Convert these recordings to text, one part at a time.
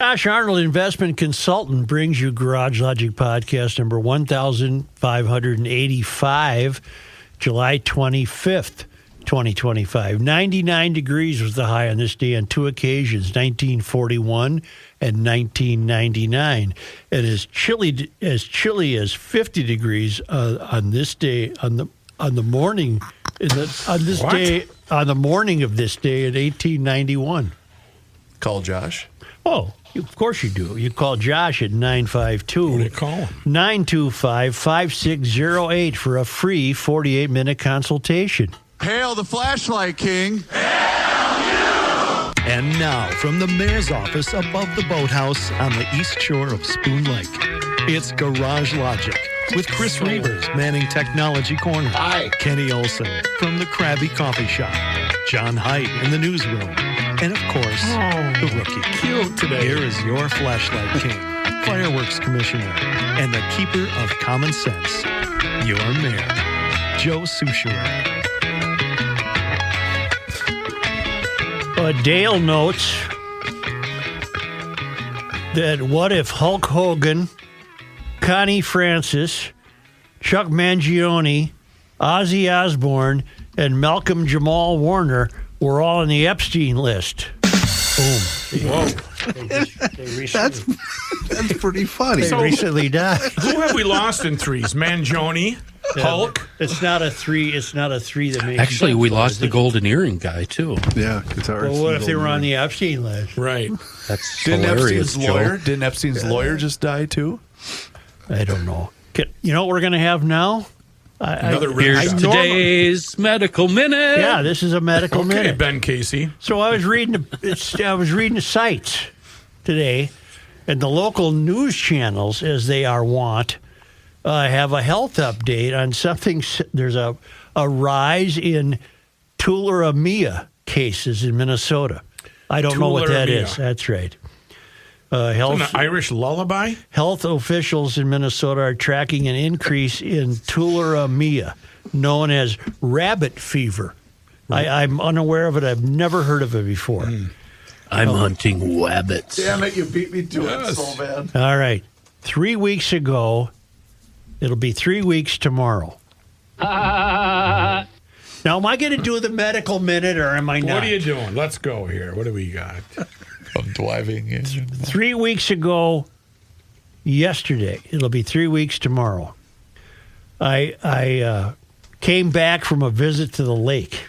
Josh Arnold, investment consultant, brings you Garage Logic podcast number 1585, July 25th, 2025. 99 degrees was the high on this day on two occasions, 1941 and 1999. And as chilly as 50 degrees on this day, on the morning on the morning of this day in 1891. Call Josh. Oh, of course you do. You call Josh at 952. What do you call him? 925-5608 for a free 48-minute consultation. Hail the flashlight king. And now, from the mayor's office above the boathouse on the east shore of Spoon Lake, it's Garage Logic with Chris Reavers manning Technology Corner. Hi. Kenny Olson from the Krabby Coffee Shop. John Heidt in the newsroom. And, of course, the rookie. Cute today. Here is your flashlight king, fireworks commissioner, and the keeper of common sense, your mayor, Joe Souchere. Dale notes that what if Hulk Hogan, Connie Francis, Chuck Mangione, Ozzy Osbourne, and Malcolm Jamal Warner were all on the Epstein list? Boom. Whoa. That's pretty funny. They recently died. Who have we lost in threes? Mangione, Hulk. It's not a three. It's not a three that makes Actually, sense, we though, lost is the it? golden earring guy, too. Yeah, guitarist. Well, what if they were on the Epstein list? Right. That's Didn't hilarious, Epstein's Joe. lawyer just die too? I don't know. You know what we're going to have now? Another Here's rim shot. today's medical minute. Yeah, this is a medical Okay, minute. Ben Casey. So I was reading the sites today, and the local news channels, as they are wont, have a health update on something. There's a rise in tularemia cases in Minnesota. I don't know what that Tularemia. is. That's right. An Irish lullaby? Health officials in Minnesota are tracking an increase in tularemia, known as rabbit fever. I'm unaware of it. I've never heard of it before. I'm hunting rabbits. Damn it, you beat me to Yes. it so bad. All right. 3 weeks ago, it'll be 3 weeks tomorrow. Now, am I going to do the medical minute or am I not? What are you doing? Let's go here. What do we got? I'm driving in. 3 weeks ago, yesterday, it'll be 3 weeks tomorrow, I came back from a visit to the lake.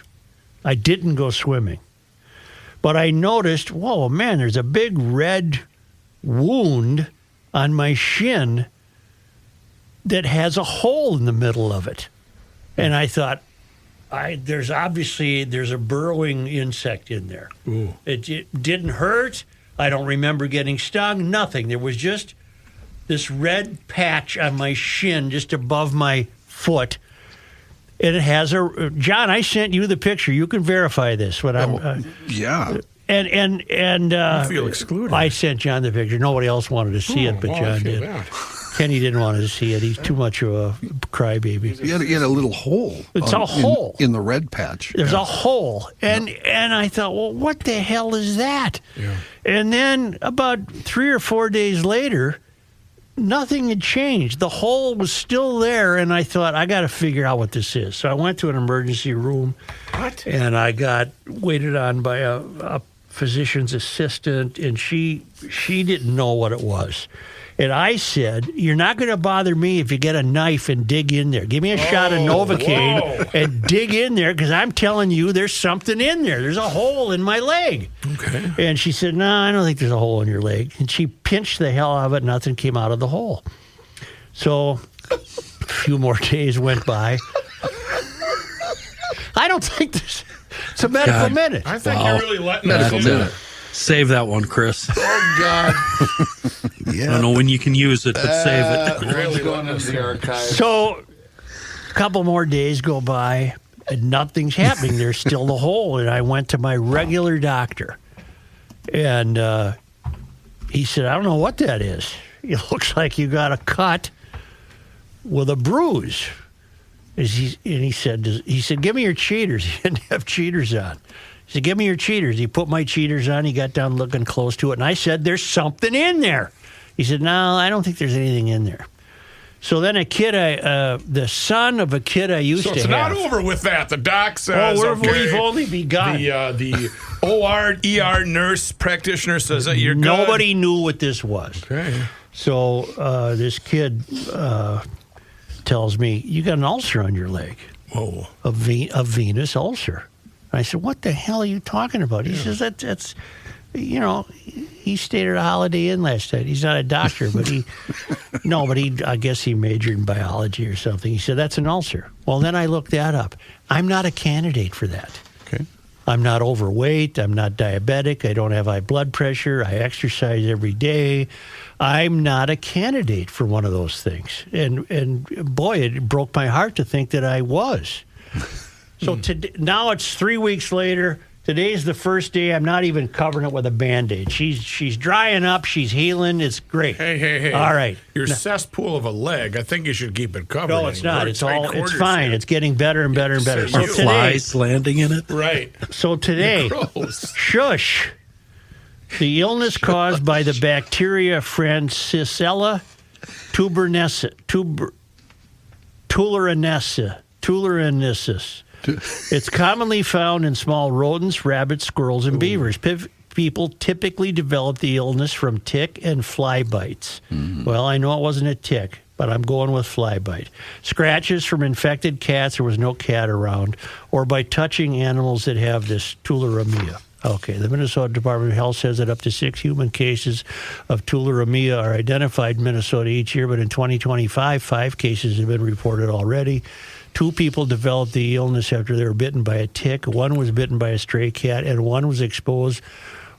I didn't go swimming. But I noticed, whoa, man, there's a big red wound on my shin that has a hole in the middle of it. And I thought, there's a burrowing insect in there. Ooh. It didn't hurt. I don't remember getting stung. Nothing. There was just this red patch on my shin just above my foot. And it has John, I sent you the picture. You can verify this. Yeah. And I feel excluded. I sent John the picture. Nobody else wanted to see it, but I John feel did. bad. Kenny didn't want to see it. He's too much of a crybaby. You had a little hole. It's a hole. in the red patch. There's a hole. And I thought, well, what the hell is that? Yeah. And then about 3 or 4 days later, nothing had changed. The hole was still there, and I thought, I got to figure out what this is. So I went to an emergency room. What? And I got waited on by a physician's assistant, and she didn't know what it was. And I said, you're not going to bother me if you get a knife and dig in there. Give me a shot of Novocaine whoa. and dig in there, because I'm telling you there's something in there. There's a hole in my leg. Okay. And she said, no, I don't think there's a hole in your leg. And she pinched the hell out of it. Nothing came out of the hole. So a few more days went by. I don't think this. It's a medical God. minute. I think Wow. you're really letting Medical us do minute. it. Save that one, Chris. Oh, God. I don't know when you can use it, but save it. Really going into the archives. So a couple more days go by, and nothing's happening. There's still the hole. And I went to my regular doctor. And he said, I don't know what that is. It looks like you got a cut with a bruise. And he said, give me your cheaters. He didn't have cheaters on. He He said, give me your cheaters. He put my cheaters on. He got down looking close to it. And I said, there's something in there. He said, no, I don't think there's anything in there. So then a kid, the son of a kid I used to have. So it's not over with that. The doc says, we've only begun. The OR, ER nurse practitioner says that you're good. Nobody knew what this was. Okay. So this kid tells me, you got an ulcer on your leg. Whoa. A venous ulcer. I said, what the hell are you talking about? He says, that's, he stayed at a Holiday Inn last night. He's not a doctor, but I guess he majored in biology or something. He said, that's an ulcer. Well, then I looked that up. I'm not a candidate for that. Okay. I'm not overweight. I'm not diabetic. I don't have high blood pressure. I exercise every day. I'm not a candidate for one of those things. And boy, it broke my heart to think that I was. So now it's 3 weeks later. Today's the first day. I'm not even covering it with a Band-Aid. She's drying up. She's healing. It's great. Hey. All right. Your cesspool of a leg, I think you should keep it covered. No, it's not. It's quarters fine. here. It's getting better and better and better. So Are flies landing in it? Right. So today, Gross. shush. The illness caused by the bacteria Francisella tularensis. It's commonly found in small rodents, rabbits, squirrels, and beavers. People typically develop the illness from tick and fly bites. Well, I know it wasn't a tick, but I'm going with fly bite. Scratches from infected cats, there was no cat around, or by touching animals that have this tularemia. Okay, the Minnesota Department of Health says that up to 6 human cases of tularemia are identified in Minnesota each year, but in 2025, 5 cases have been reported already. 2 people developed the illness after they were bitten by a tick. 1 was bitten by a stray cat, and 1 was exposed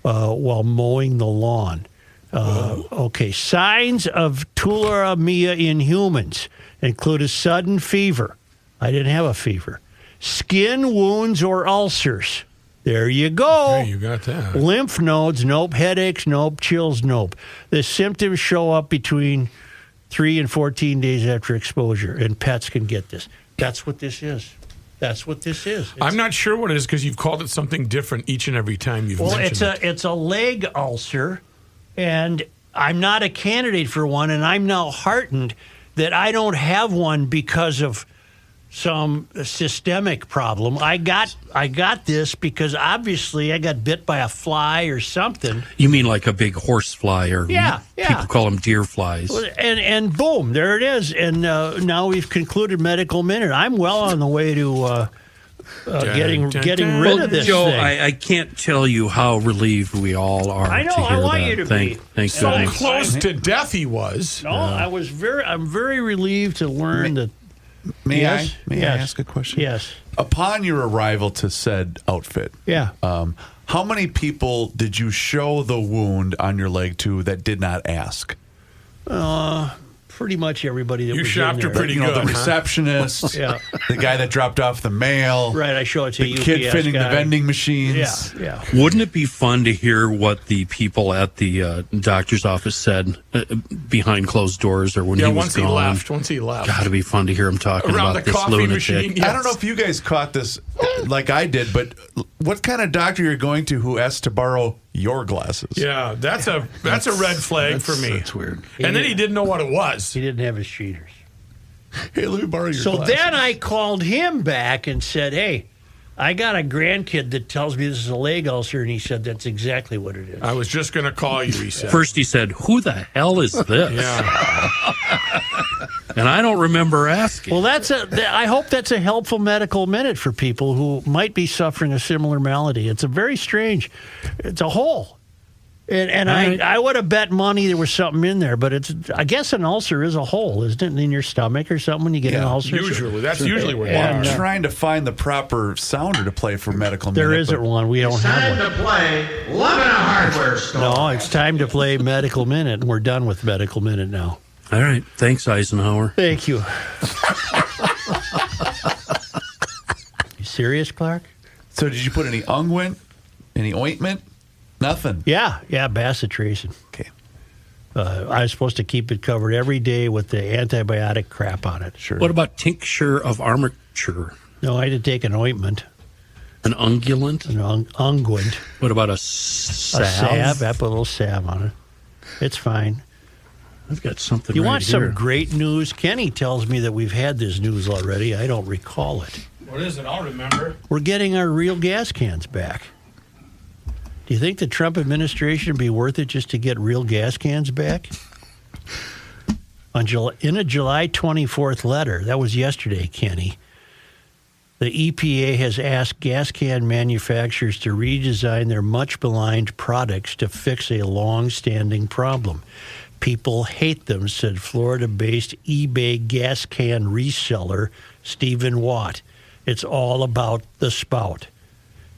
while mowing the lawn. Okay, signs of tularemia in humans include a sudden fever. I didn't have a fever. Skin wounds or ulcers. There you go. Hey, you got that. Lymph nodes, nope. Headaches, nope. Chills, nope. The symptoms show up between 3 and 14 days after exposure, and pets can get this. That's what this is. That's what this is. I'm not sure what it is because you've called it something different each and every time you've mentioned it. It's a leg ulcer, and I'm not a candidate for one, and I'm now heartened that I don't have one because of some systemic problem. I got this because obviously I got bit by a fly or something. You mean like a big horse fly, or Yeah. people call them deer flies. And boom, there it is. And now we've concluded Medical Minute. I'm well on the way to getting rid of this Joe, thing. I can't tell you how relieved we all are. I know, to hear I want that. you to Thank be. goodness. So close to death he was. No, I'm very relieved to learn that. May I Yes. ask a question? Yes. Upon your arrival to said outfit, Yeah. how many people did you show the wound on your leg to that did not ask? Pretty much everybody that You was shopped in her there. pretty The good. huh? receptionist, Yeah. the guy that dropped off the mail, Right, I show it to the you. kid fitting the vending machines. Yeah. Wouldn't it be fun to hear what the people at the doctor's office said behind closed doors, or when he was once he gone? left. Once he left. Got to be fun to hear him talking Around about the this coffee lunatic. machine. Yes. I don't know if you guys caught this like I did, but what kind of doctor you're going to who asked to borrow your glasses? Yeah, that's a red flag for me. That's weird. And then he didn't know what it was. He didn't have his cheaters. Hey, let me borrow your So glasses. then I called him back and said, hey, I got a grandkid that tells me this is a leg ulcer, and he said that's exactly what it is. I was just going to call you, he said. First he said, "Who the hell is this?" Yeah. And I don't remember asking. Well, I hope that's a helpful medical minute for people who might be suffering a similar malady. It's a very strange, it's a hole. And I would have bet money there was something in there, but I guess an ulcer is a hole, isn't it, in your stomach or something when you get an ulcer? Usually. That's usually where I'm they are. trying to find the proper sounder to play for medical There minute, isn't but one. We don't have one. to play Love in a Hardware Store. No, it's time to play Medical Minute, and we're done with Medical Minute now. All right. Thanks, Eisenhower. Thank you. You serious, Clark? So did you put any unguent, any ointment? Nothing. Yeah, bacitracin. Okay. I was supposed to keep it covered every day with the antibiotic crap on it. Sure. What about tincture of armature? No, I had to take an ointment. An unguent? An unguent. What about a A salve? salve. I put a little salve on it. It's fine. I've got something You right want here. some great news? Kenny tells me that we've had this news already. I don't recall it. What is it? I'll remember. We're getting our real gas cans back. Do you think the Trump administration would be worth it just to get real gas cans back? In a July 24th letter, that was yesterday, Kenny, the EPA has asked gas can manufacturers to redesign their much maligned products to fix a long-standing problem. People hate them, said Florida-based eBay gas can reseller Stephen Watt. It's all about the spout.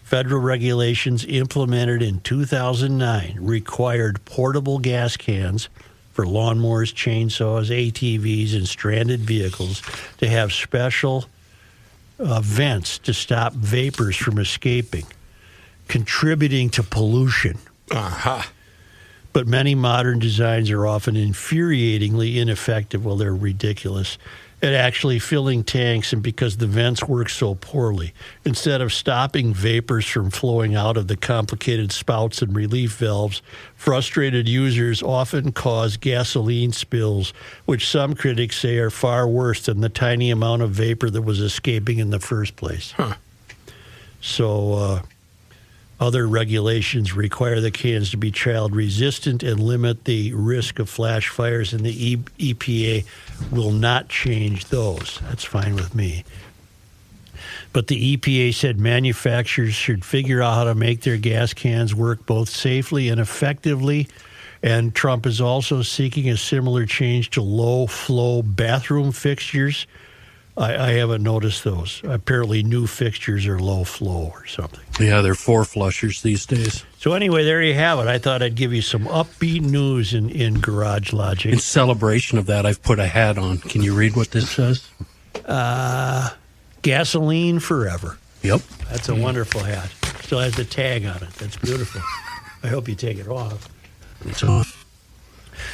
Federal regulations implemented in 2009 required portable gas cans for lawnmowers, chainsaws, ATVs, and stranded vehicles to have special vents to stop vapors from escaping, contributing to pollution. Aha. But many modern designs are often infuriatingly ineffective. Well, they're ridiculous at actually filling tanks, and because the vents work so poorly. Instead of stopping vapors from flowing out of the complicated spouts and relief valves, frustrated users often cause gasoline spills, which some critics say are far worse than the tiny amount of vapor that was escaping in the first place. So other regulations require the cans to be child resistant and limit the risk of flash fires, and the EPA will not change those. That's fine with me. But the EPA said manufacturers should figure out how to make their gas cans work both safely and effectively. And Trump is also seeking a similar change to low-flow bathroom fixtures. I haven't noticed those. Apparently new fixtures are low flow or something. Yeah, they're 4 flushers these days. So anyway, there you have it. I thought I'd give you some upbeat news in Garage Logic. In celebration of that, I've put a hat on. Can you read what this says? Gasoline forever. Yep. That's a wonderful hat. Still has the tag on it. That's beautiful. I hope you take it off. It's off.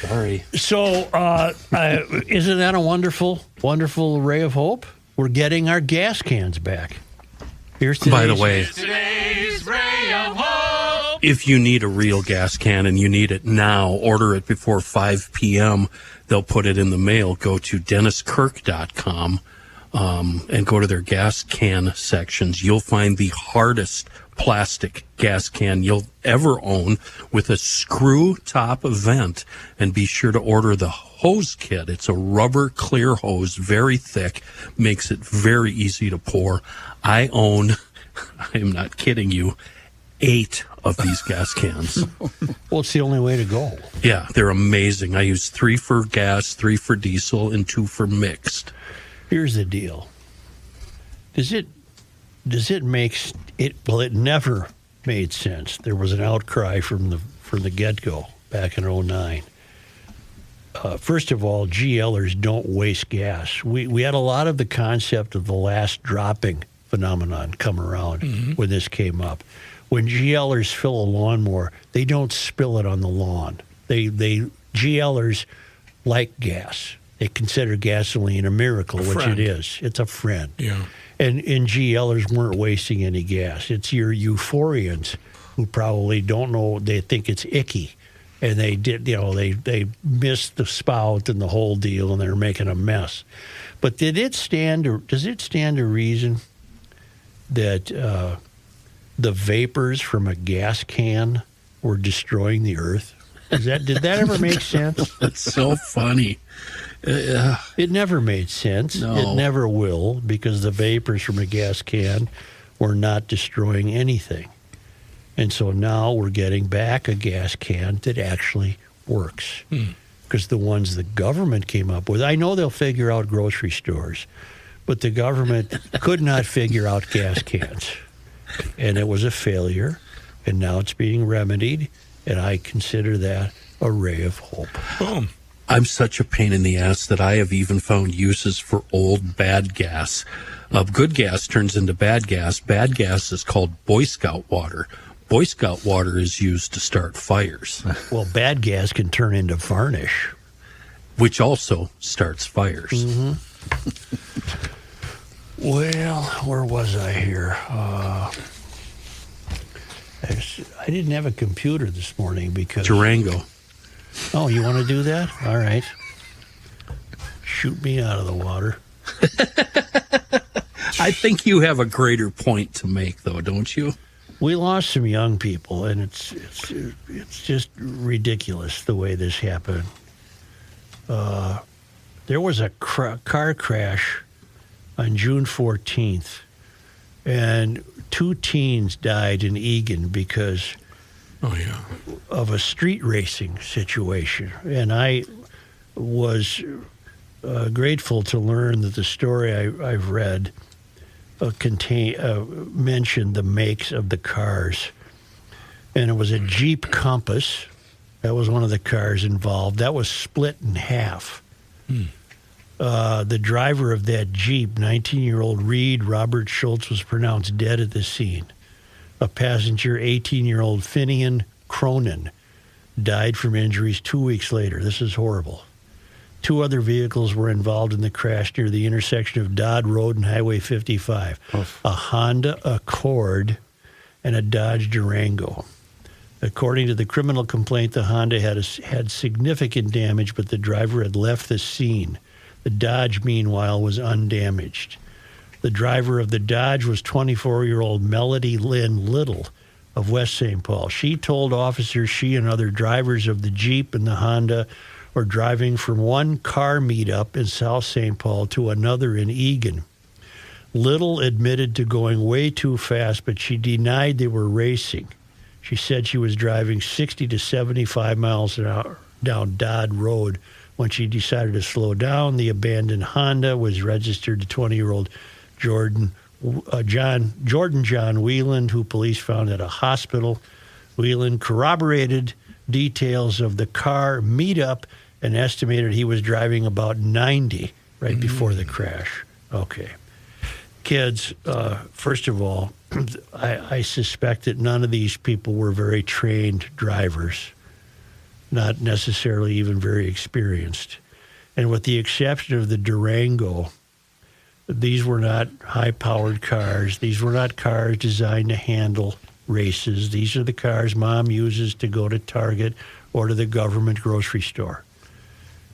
Sorry. So isn't that a wonderful, wonderful ray of hope? We're getting our gas cans back. Here's By the way, Today's ray of hope. if you need a real gas can and you need it now, order it before 5 p.m. They'll put it in the mail. Go to DennisKirk.com and go to their gas can sections. You'll find the hardest plastic gas can you'll ever own with a screw top vent. And be sure to order the hose kit. It's a rubber clear hose, very thick, makes it very easy to pour. I own, I am not kidding you, 8 of these gas cans. Well, it's the only way to go. Yeah, they're amazing. I use 3 for gas, 3 for diesel, and 2 for mixed. Here's the deal. Does it make it? Well, it never made sense. There was an outcry from the get-go back in 2009. First of all, GLers don't waste gas. We had a lot of the concept of the last dropping phenomenon come around when this came up. When GLers fill a lawnmower, they don't spill it on the lawn. GLers like gas. They consider gasoline a miracle, which it is. It's a friend. Yeah. And GLers weren't wasting any gas. It's your euphorians who probably don't know. They think it's icky. And they did, they missed the spout and the whole deal, and they're making a mess. But does it stand to reason that the vapors from a gas can were destroying the earth? Did that ever make sense? That's so funny. It never made sense. No. It never will, because the vapors from a gas can were not destroying anything. And so now we're getting back a gas can that actually works. Because the ones the government came up with, I know they'll figure out grocery stores, but the government could not figure out gas cans. And it was a failure, and now it's being remedied, and I consider that a ray of hope. Boom. I'm such a pain in the ass that I have even found uses for old bad gas. Good gas turns into bad gas. Bad gas is called Boy Scout water. Boy Scout water is used to start fires, Well, bad gas can turn into varnish. which also starts fires. Well, where was I here? I didn't have a computer this morning because... Durango. Oh, you want to do that? All right. Shoot me out of the water. I think you have a greater point to make, though, don't you? We lost some young people, and it's just ridiculous the way this happened. There was a car crash on June 14th, and 2 teens died in Eagan because of a street racing situation. And I was grateful to learn that the story I've read mentioned the makes of the cars. And it was a Jeep Compass. That was one of the cars involved. That was split in half. The driver of that Jeep, 19-year-old Reed Robert Schultz, was pronounced dead at the scene. A passenger, 18-year-old Finian Cronin, died from injuries 2 weeks later. This is horrible. 2 other vehicles were involved in the crash near the intersection of Dodd Road and Highway 55. A Honda Accord and a Dodge Durango. According to the criminal complaint, the Honda had significant damage, but the driver had left the scene. The Dodge, meanwhile, was undamaged. The driver of the Dodge was 24-year-old Melody Lynn Little of West St. Paul. She told officers she and other drivers of the Jeep and the Honda were driving from one car meetup in South St. Paul to another in Eagan. Little admitted to going way too fast, but she denied they were racing. She said she was driving 60 to 75 miles an hour down Dodd Road when she decided to slow down. The abandoned Honda was registered to 20-year-old Jordan John Whelan, who police found at a hospital. Whelan corroborated details of the car meetup and estimated he was driving about 90 right before the crash. Okay. Kids, first of all, I suspect that none of these people were very trained drivers, not necessarily even very experienced. And with the exception of the Durango, these were not high-powered cars. These were not cars designed to handle races. These are the cars Mom uses to go to Target or to the government grocery store.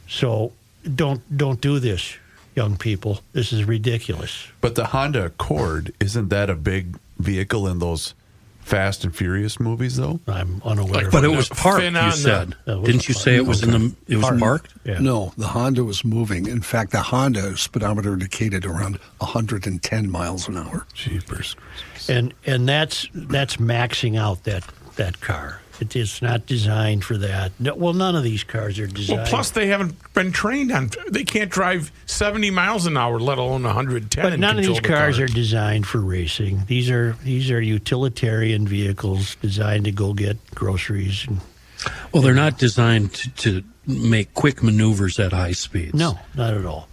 So don't do this, young people. This is ridiculous. But the Honda Accord, isn't that a big vehicle in those Fast and Furious movies, though? I'm unaware. But of it was parked, you said. Didn't you say it was it was parked? Yeah. No, the Honda was moving. In fact, the Honda speedometer indicated around 110 miles an hour. Jeepers. And that's maxing out that car. It is not designed for that. No, well, none of these cars are designed. Well, plus they haven't been trained on. They can't drive 70 miles an hour, let alone 110. But none of these cars car. are designed for racing. These are utilitarian vehicles designed to go get groceries. Well, they're not designed to make quick maneuvers at high speeds. No, not at all.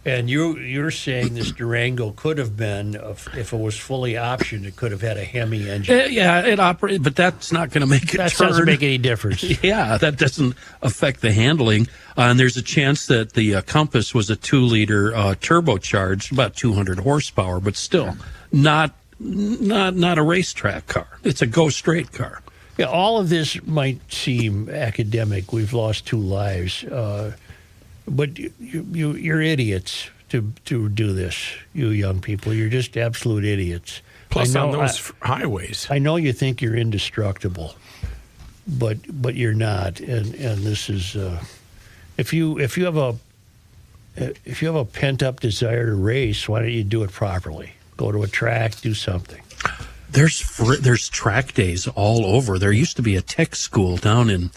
And you're saying this Durango could have been, if it was fully optioned, it could have had a Hemi engine. Yeah, it operated, but that's not going to make it That turn. doesn't make any difference. Yeah, that doesn't affect the handling. And there's a chance that the Compass was a 2-liter turbocharged, about 200 horsepower, but still not a racetrack car. It's a go-straight car. Yeah, all of this might seem academic. We've lost 2 lives. But you're idiots to do this, you young people. You're just absolute idiots. Plus, on those highways. I know you think you're indestructible, but you're not. And this is if you have a pent up desire to race, why don't you do it properly? Go to a track, do something. There's track days all over. There used to be a tech school down in.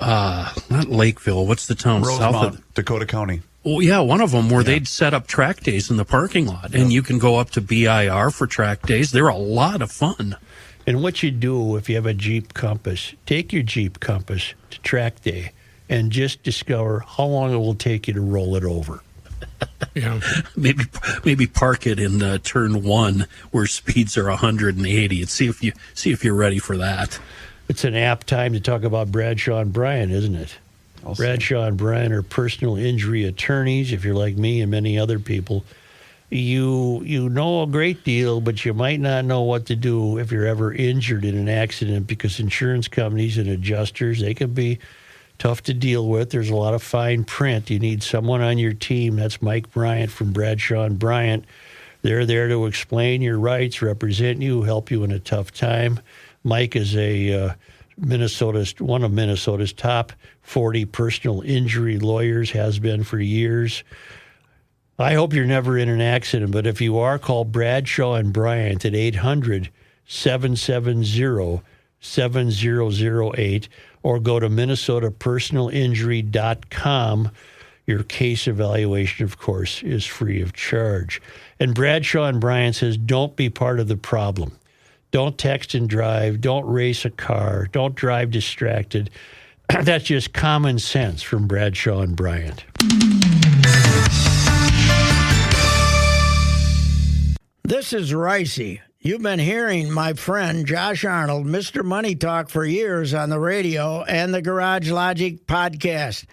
Not Lakeville. What's the town Rosemount, south of Dakota County? Oh, yeah, one of them where they'd set up track days in the parking lot, and you can go up to BIR for track days. They're a lot of fun. And what you do if you have a Jeep Compass, take your Jeep Compass to track day and just discover how long it will take you to roll it over. Yeah. Maybe park it in turn 1 where speeds are 180 and see if you're ready for that. It's an apt time to talk about Bradshaw and Bryan, isn't it? Bradshaw and Bryan are personal injury attorneys. If you're like me and many other people, you know a great deal, but you might not know what to do if you're ever injured in an accident, because insurance companies and adjusters, they can be tough to deal with. There's a lot of fine print. You need someone on your team. That's Mike Bryant from Bradshaw and Bryant. They're there to explain your rights, represent you, help you in a tough time. Mike is one of Minnesota's top 40 personal injury lawyers, has been for years. I hope you're never in an accident, but if you are, call Bradshaw and Bryant at 800-770-7008 or go to minnesotapersonalinjury.com. Your case evaluation, of course, is free of charge. And Bradshaw and Bryant says, don't be part of the problem. Don't text and drive. Don't race a car. Don't drive distracted. That's just common sense from Bradshaw and Bryant. This is Reusse. You've been hearing my friend Josh Arnold, Mr. Money Talk, for years on the radio and the Garage Logic podcast.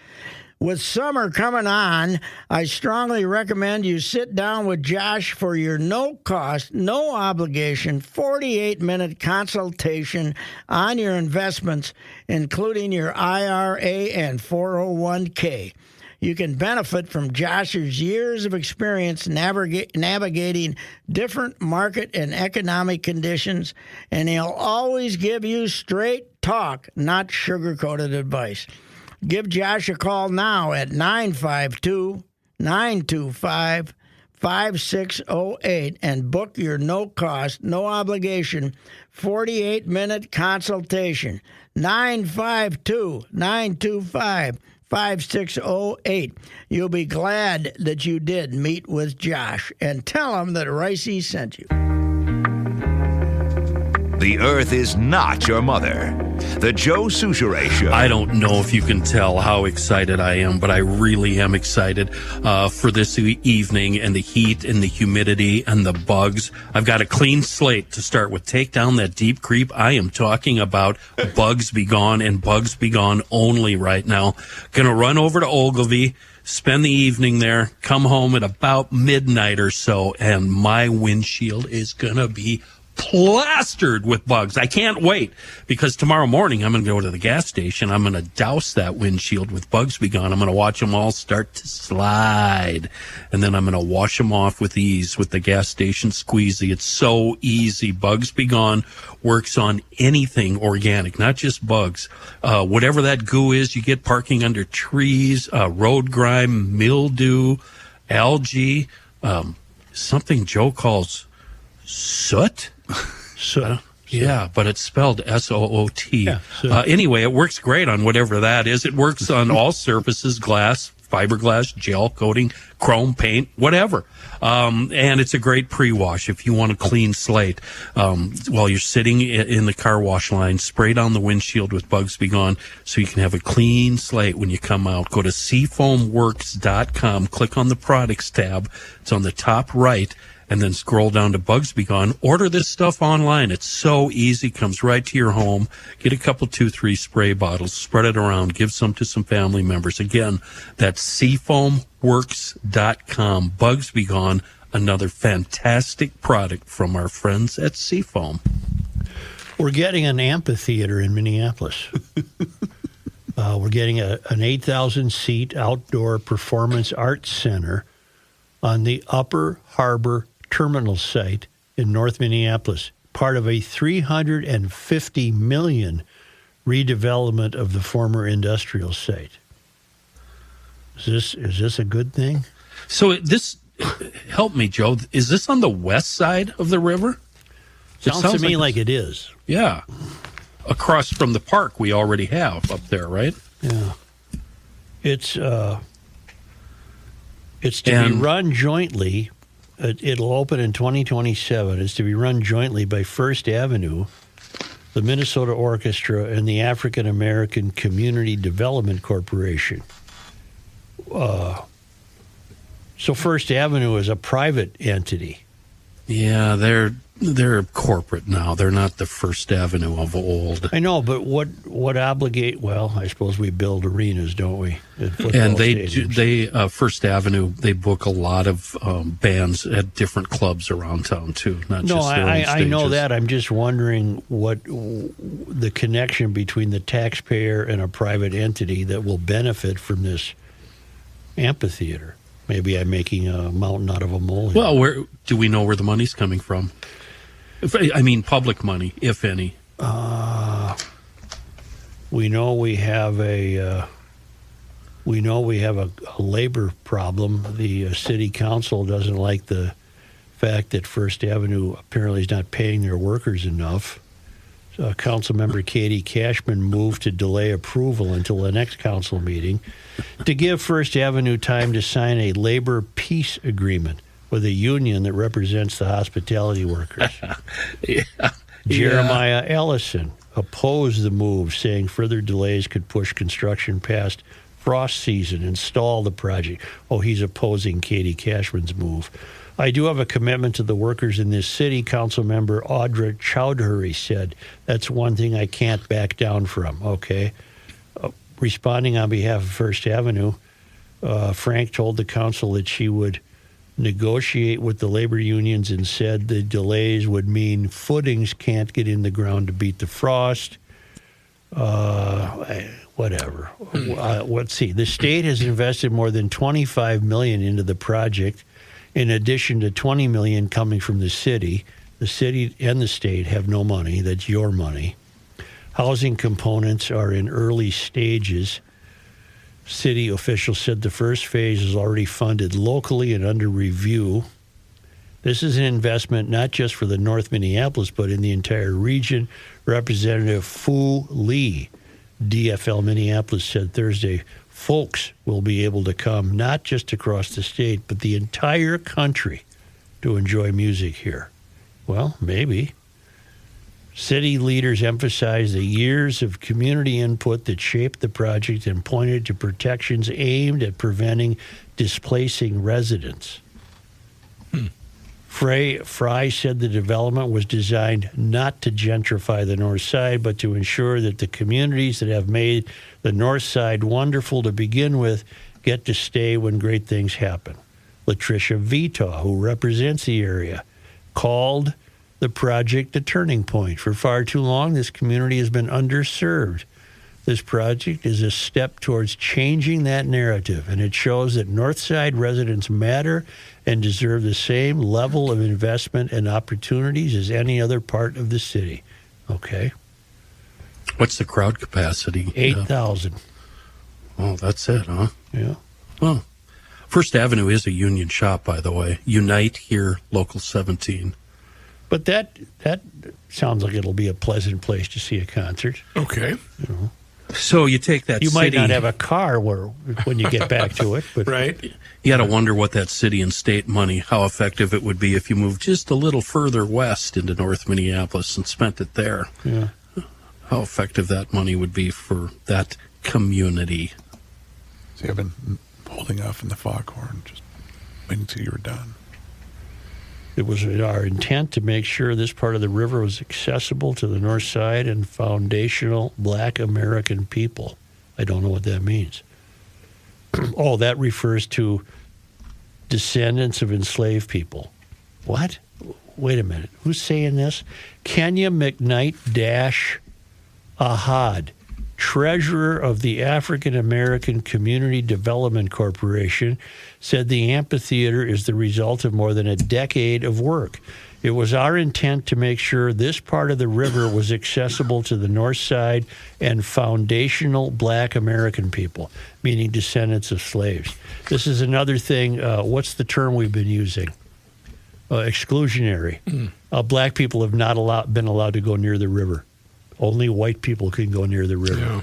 With summer coming on, I strongly recommend you sit down with Josh for your no-cost, no-obligation, 48-minute consultation on your investments, including your IRA and 401k. You can benefit from Josh's years of experience navigating different market and economic conditions, and he'll always give you straight talk, not sugar-coated advice. Give Josh a call now at 952-925-5608 and book your no-cost, no-obligation 48-minute consultation. 952-925-5608. You'll be glad that you did meet with Josh, and tell him that Reusse sent you. The Earth is not your mother. The Joe Souchere Show. I don't know if you can tell how excited I am, but I really am excited for this evening, and the heat and the humidity and the bugs. I've got a clean slate to start with. Take down that deep creep. I am talking about Bugs Be Gone and Bugs Be Gone only right now. Going to run over to Ogilvie, spend the evening there, come home at about midnight or so, and my windshield is going to be plastered with bugs. I can't wait, because tomorrow morning I'm going to go to the gas station. I'm going to douse that windshield with Bugs Be Gone. I'm going to watch them all start to slide, and then I'm going to wash them off with ease with the gas station squeezy. It's so easy. Bugs Be Gone works on anything organic, not just bugs. Whatever that goo is you get parking under trees, road grime, mildew, algae, something Joe calls soot. So, yeah, but it's spelled S-O-O-T. Yeah, anyway, it works great on whatever that is. It works on all surfaces, glass, fiberglass, gel coating, chrome paint, whatever. And it's a great pre-wash if you want a clean slate. While you're sitting in the car wash line, spray down the windshield with Bugs Be Gone so you can have a clean slate when you come out. Go to seafoamworks.com, click on the products tab. It's on the top right, and then scroll down to Bugs Be Gone. Order this stuff online. It's so easy. Comes right to your home. Get a couple, 2-3 spray bottles. Spread it around. Give some to some family members. Again, that's seafoamworks.com. Bugs Be Gone, another fantastic product from our friends at Seafoam. we're getting an amphitheater in Minneapolis. We're getting an 8,000-seat outdoor performance arts center on the Upper Harbor Terminal site in North Minneapolis, part of a $350 million redevelopment of the former industrial site. Is this a good thing? So this, help me, Joe. Is this on the west side of the river? Sounds to me like it is. Yeah. Across from the park we already have up there, right? Yeah. It's to be run jointly. It'll open in 2027. It's to be run jointly by First Avenue, the Minnesota Orchestra, and the African American Community Development Corporation. So First Avenue is a private entity. Yeah, they're corporate now. They're not the First Avenue of old. I know, but what obligate? Well, I suppose we build arenas, don't we? And they First Avenue, they book a lot of bands at different clubs around town too. Not just their own I know stages. that. I'm just wondering what the connection between the taxpayer and a private entity that will benefit from this amphitheater. Maybe I'm making a mountain out of a molehill. Well, where do we know where the money's coming from? I mean, public money, if any. We know we have a labor problem. The city council doesn't like the fact that First Avenue apparently is not paying their workers enough. Councilmember Katie Cashman moved to delay approval until the next council meeting to give First Avenue time to sign a labor peace agreement with a union that represents the hospitality workers. Jeremiah Ellison opposed the move, saying further delays could push construction past frost season and stall the project. Oh, he's opposing Katie Cashman's move. I do have a commitment to the workers in this city, Councilmember Audra Chowdhury said. That's one thing I can't back down from, okay? Responding on behalf of First Avenue, Frank told the council that she would negotiate with the labor unions and said the delays would mean footings can't get in the ground to beat the frost. Whatever. Let's see. The state has invested more than $25 million into the project, in addition to $20 million coming from the city. The city and the state have no money. That's your money. Housing components are in early stages. City officials said the first phase is already funded locally and under review. This is an investment not just for the North Minneapolis, but in the entire region. Representative Fu Lee, DFL Minneapolis, said Thursday, folks will be able to come not just across the state, but the entire country to enjoy music here. Well, maybe. City leaders emphasized the years of community input that shaped the project and pointed to protections aimed at preventing displacing residents. Fry said the development was designed not to gentrify the north side, but to ensure that the communities that have made the north side wonderful to begin with get to stay when great things happen. Latricia Vitaw, who represents the area, called the project a turning point. For far too long, this community has been underserved. This project is a step towards changing that narrative, and it shows that Northside residents matter and deserve the same level of investment and opportunities as any other part of the city. Okay. What's the crowd capacity? 8,000. Oh, that's it, huh? Yeah. Well, First Avenue is a union shop, by the way. Unite here, Local 17. But that sounds like it'll be a pleasant place to see a concert. Okay. You know. So you take that You city... might not have a car when you get back to it. But Right. You got to wonder what that city and state money, how effective it would be if you moved just a little further west into North Minneapolis and spent it there. Yeah. How effective that money would be for that community. See, I've been holding off in the foghorn, just waiting until you were done. It was our intent to make sure this part of the river was accessible to the north side and foundational Black American people. I don't know what that means. Oh, that refers to descendants of enslaved people. What? Wait a minute. Who's saying this? Kenya McKnight Ahad, treasurer of the African American Community Development Corporation, said the amphitheater is the result of more than a decade of work. It was our intent to make sure this part of the river was accessible to the north side and foundational Black American people, meaning descendants of slaves. This is another thing. What's the term we've been using? Exclusionary. Black people have not been allowed to go near the river. Only white people can go near the river. Yeah.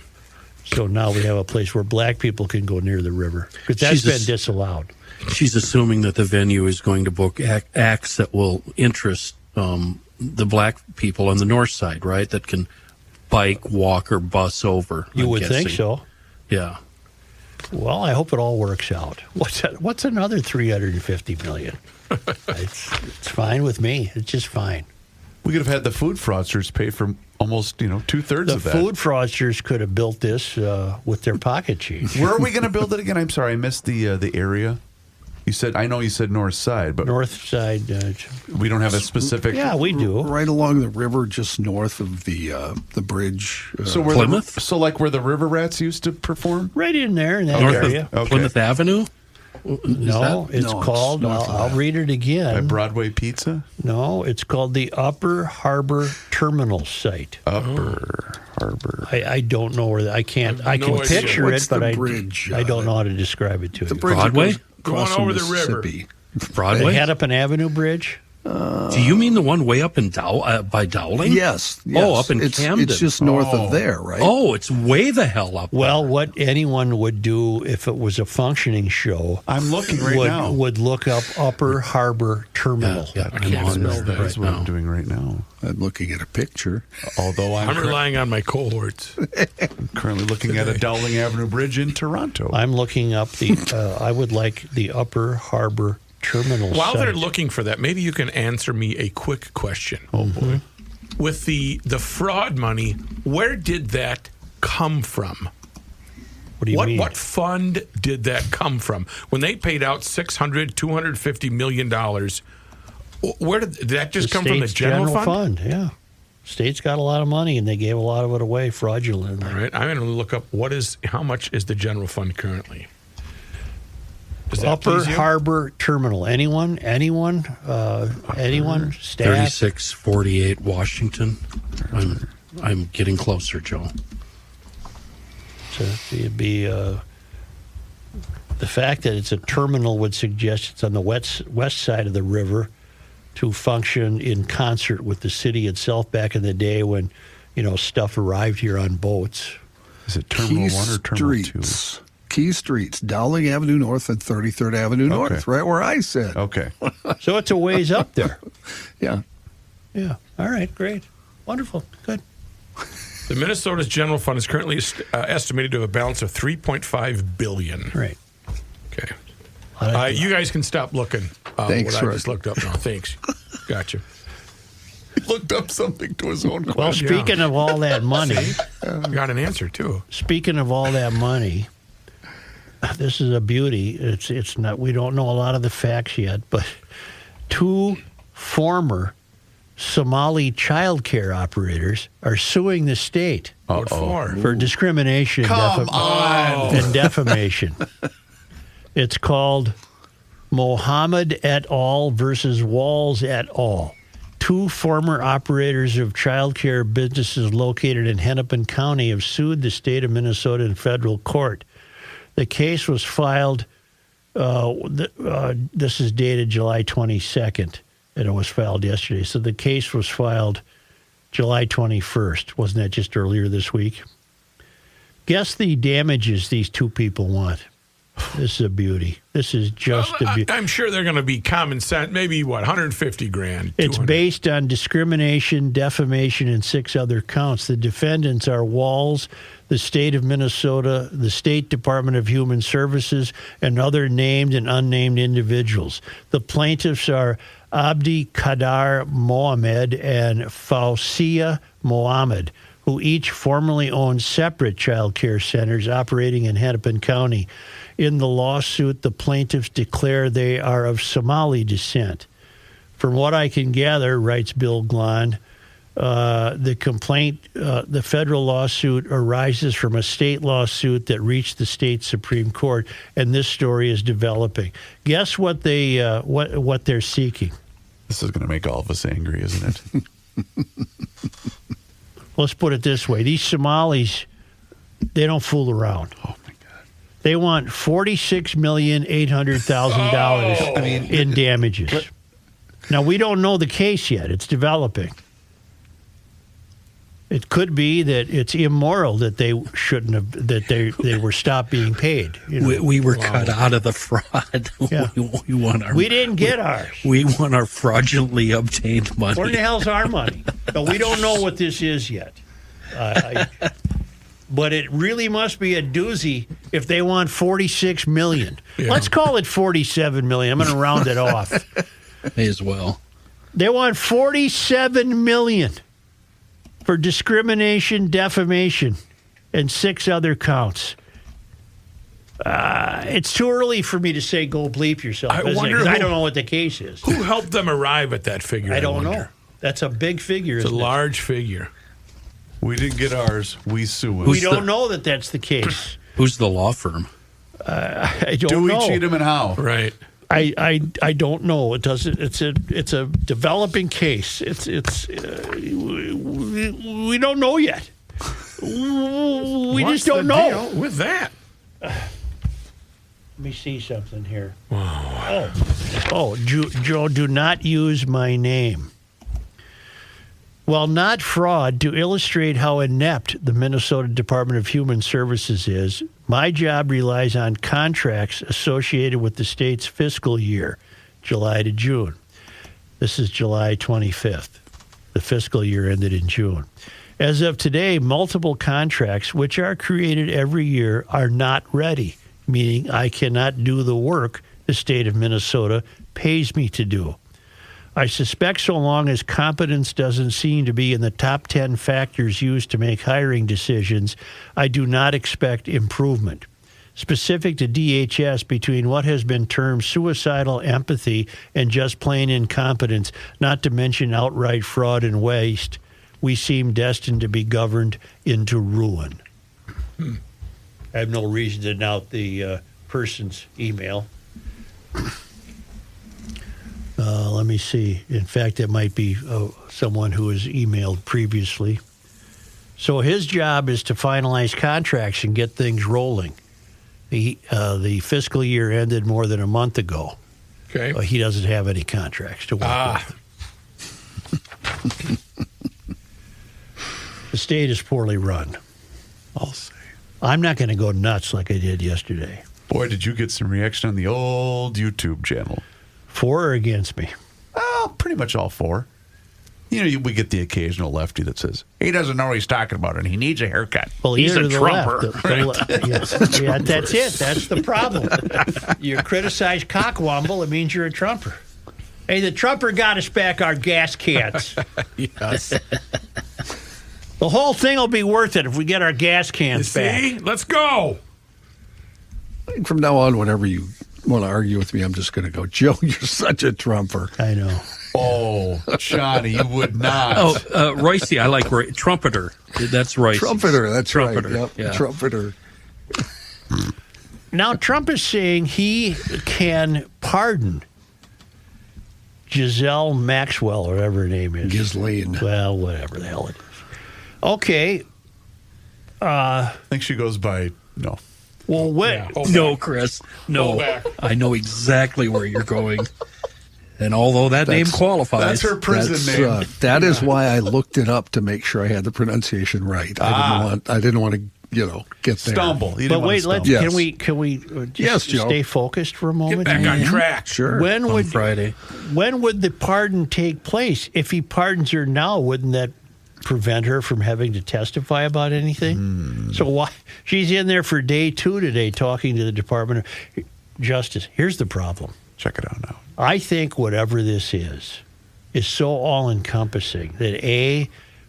So now we have a place where black people can go near the river. Because that's been disallowed. She's assuming that the venue is going to book acts that will interest the black people on the north side, right? That can bike, walk, or bus over. You I'm would guessing. think so. Yeah. Well, I hope it all works out. What's another $350 million? It's fine with me. It's just fine. We could have had the food fraudsters pay for almost 2/3 The of that. food fraudsters could have built this with their pocket change. Where are we going to build it again? I'm sorry, I missed the area. I know you said north side, but North side. we don't have a specific. Yeah, we do. Right along the river, just north of the bridge. So where Plymouth? like where the River Rats used to perform? Right in there in that North area. of Plymouth Avenue? No, it's No, it's called, north of I'll that. read it By again. Broadway Pizza? No, it's called the Upper Harbor Terminal Site. Upper Harbor. I don't know where, I can no idea. picture What's it, but the bridge, I don't know how to describe it to The you. bridge Broadway? that goes across Going over the river. Mississippi. The Broadway? Hennepin Avenue Bridge? Do you mean the one way up in by Dowling? Yes. Oh, up in it's, Camden. It's just north of there, right? Oh, it's way the hell up. Well, what anyone would do if it was a functioning show I'm looking right now. would look up Upper Harbor Terminal. Yeah, I can't I'm on spell there that. That's right what I'm now. doing right now. I'm looking at a picture. Although I'm relying on my cohorts. currently looking at a Dowling Avenue Bridge in Toronto. I'm looking up I would like the Upper Harbor Terminal While site. they're looking for that, maybe you can answer me a quick question. Oh boy. With the fraud money, where did that come from? What do you mean? What fund did that come from? When they paid out $250 million, where did that just come from? The state's general fund? Yeah. State's got a lot of money, and they gave a lot of it away fraudulently. All right, I'm going to look up how much is the general fund currently? Does that Upper please you? Harbor Terminal. Anyone? Staff? 3648 Washington. I'm getting closer, Joe. So it'd be the fact that it's a terminal would suggest it's on the west side of the river to function in concert with the city itself back in the day when, stuff arrived here on boats. Is it Terminal 1 or Terminal 2? Key Streets, Dowling Avenue North and 33rd Avenue North, right where I said. Okay. So it's a ways up there. Yeah. Yeah. All right. Great. Wonderful. Good. The Minnesota's general fund is currently estimated to have a balance of $3.5 billion. Right. Okay. I You guys can stop looking. Thanks, what I Rick. just looked up. No, thanks. Gotcha. He looked up something to his own question. Well, speaking of all that money, Got an answer too. speaking of all that money, this is a beauty. It's not. We don't know a lot of the facts yet, but 2 former Somali child care operators are suing the state What for? for discrimination Come on. and defamation. It's called Mohammed et al. Versus Walls et al. 2 former operators of child care businesses located in Hennepin County have sued the state of Minnesota in federal court. The case was filed, this is dated July 22nd, and it was filed yesterday. So the case was filed July 21st. Wasn't that just earlier this week? Guess the damages these 2 people want. This is a beauty. This is just a beauty. I'm sure they're going to be common sense. Maybe, what, 150 grand? It's 200. based on discrimination, defamation, and 6 other counts. The defendants are Walls, the state of Minnesota, the State Department of Human Services, and other named and unnamed individuals. The plaintiffs are Abdi Kadar Mohamed and Fausia Mohammed, who each formerly owned separate child care centers operating in Hennepin County. In the lawsuit, the plaintiffs declare they are of Somali descent. From what I can gather, writes Bill Glahn, the complaint, the federal lawsuit arises from a state lawsuit that reached the state Supreme Court, and this story is developing. Guess what what they're seeking? This is going to make all of us angry, isn't it? Let's put it this way: these Somalis, they don't fool around. Oh my God! They want $46,800,000 in damages. Now we don't know the case yet; it's developing. It could be that it's immoral that they shouldn't have, that they were stopped being paid. We were cut out of the fraud. Yeah. We want our. We didn't get ours. We want our fraudulently obtained money. Where the hell's our money? But we don't know what this is yet. but it really must be a doozy if they want $46 million. Yeah. Let's call it $47 million. I'm going to round it off. May as well. They want $47 million for discrimination, defamation, and 6 other counts. It's too early for me to say go bleep yourself. I wonder 'Cause I who- don't know what the case is. Who helped them arrive at that figure? I don't wonder? know. That's a big figure. It's a isn't it? large figure. We didn't get ours. We sue it. We don't know that that's the case. Who's the law firm? I don't Do we know. cheat him and how? Right. I don't know. It doesn't. It's a developing case. We don't know yet. We What's just don't the know. deal with that? Let me see something here. Oh, Joe, do not use my name. While not fraud, to illustrate how inept the Minnesota Department of Human Services is, my job relies on contracts associated with the state's fiscal year, July to June. This is July 25th. The fiscal year ended in June. As of today, multiple contracts, which are created every year, are not ready, meaning I cannot do the work the state of Minnesota pays me to do. I suspect so long as competence doesn't seem to be in the top 10 factors used to make hiring decisions, I do not expect improvement. Specific to DHS, between what has been termed suicidal empathy and just plain incompetence, not to mention outright fraud and waste, we seem destined to be governed into ruin. I have no reason to doubt the person's email. Let me see. In fact, it might be someone who has emailed previously. So his job is to finalize contracts and get things rolling. The fiscal year ended more than a month ago. Okay. He doesn't have any contracts to work with. The state is poorly run. I'll say. I'm not going to go nuts like I did yesterday. Boy, did you get some reaction on the old YouTube channel. For or against me? Oh, pretty much all 4. You know, we get the occasional lefty that says, he doesn't know what he's talking about and he needs a haircut. Well, he's either a the Trumper. Yes. Yeah, that's it. That's the problem. You criticize Cockwomble, it means you're a Trumper. Hey, the Trumper got us back our gas cans. Yes. The whole thing will be worth it if we get our gas cans See? back. Let's go. From now on, whenever you want to argue with me, I'm just going to go, Joe, you're such a Trumper. I know. Oh, Johnny, you would not. Reusse, I like trumpeter. That's Reusse. Trumpeter, that's Trumpeter, right. Yep. yeah. Trumpeter. Now, Trump is saying he can pardon Giselle Maxwell, or whatever her name is. Ghislaine. Well, whatever the hell it is. Okay. I think she goes by, no. Well, wait. Yeah. Hold No, back. Chris. Hold No. back. I know exactly where you're going. And although that name qualifies. That's her prison name. That is why I looked it up to make sure I had the pronunciation right. I didn't want to, get there. Stumble. You didn't But want wait, to let's stumble. Yes. can we just Yes, Joe. stay focused for a Get moment? back on track. Sure. When on would Friday. when would the pardon take place? If he pardons her now, wouldn't that prevent her from having to testify about anything? So why she's in there for day 2 today talking to the Department of Justice. Here's the problem. Check it out now. I think whatever this is so all-encompassing that A,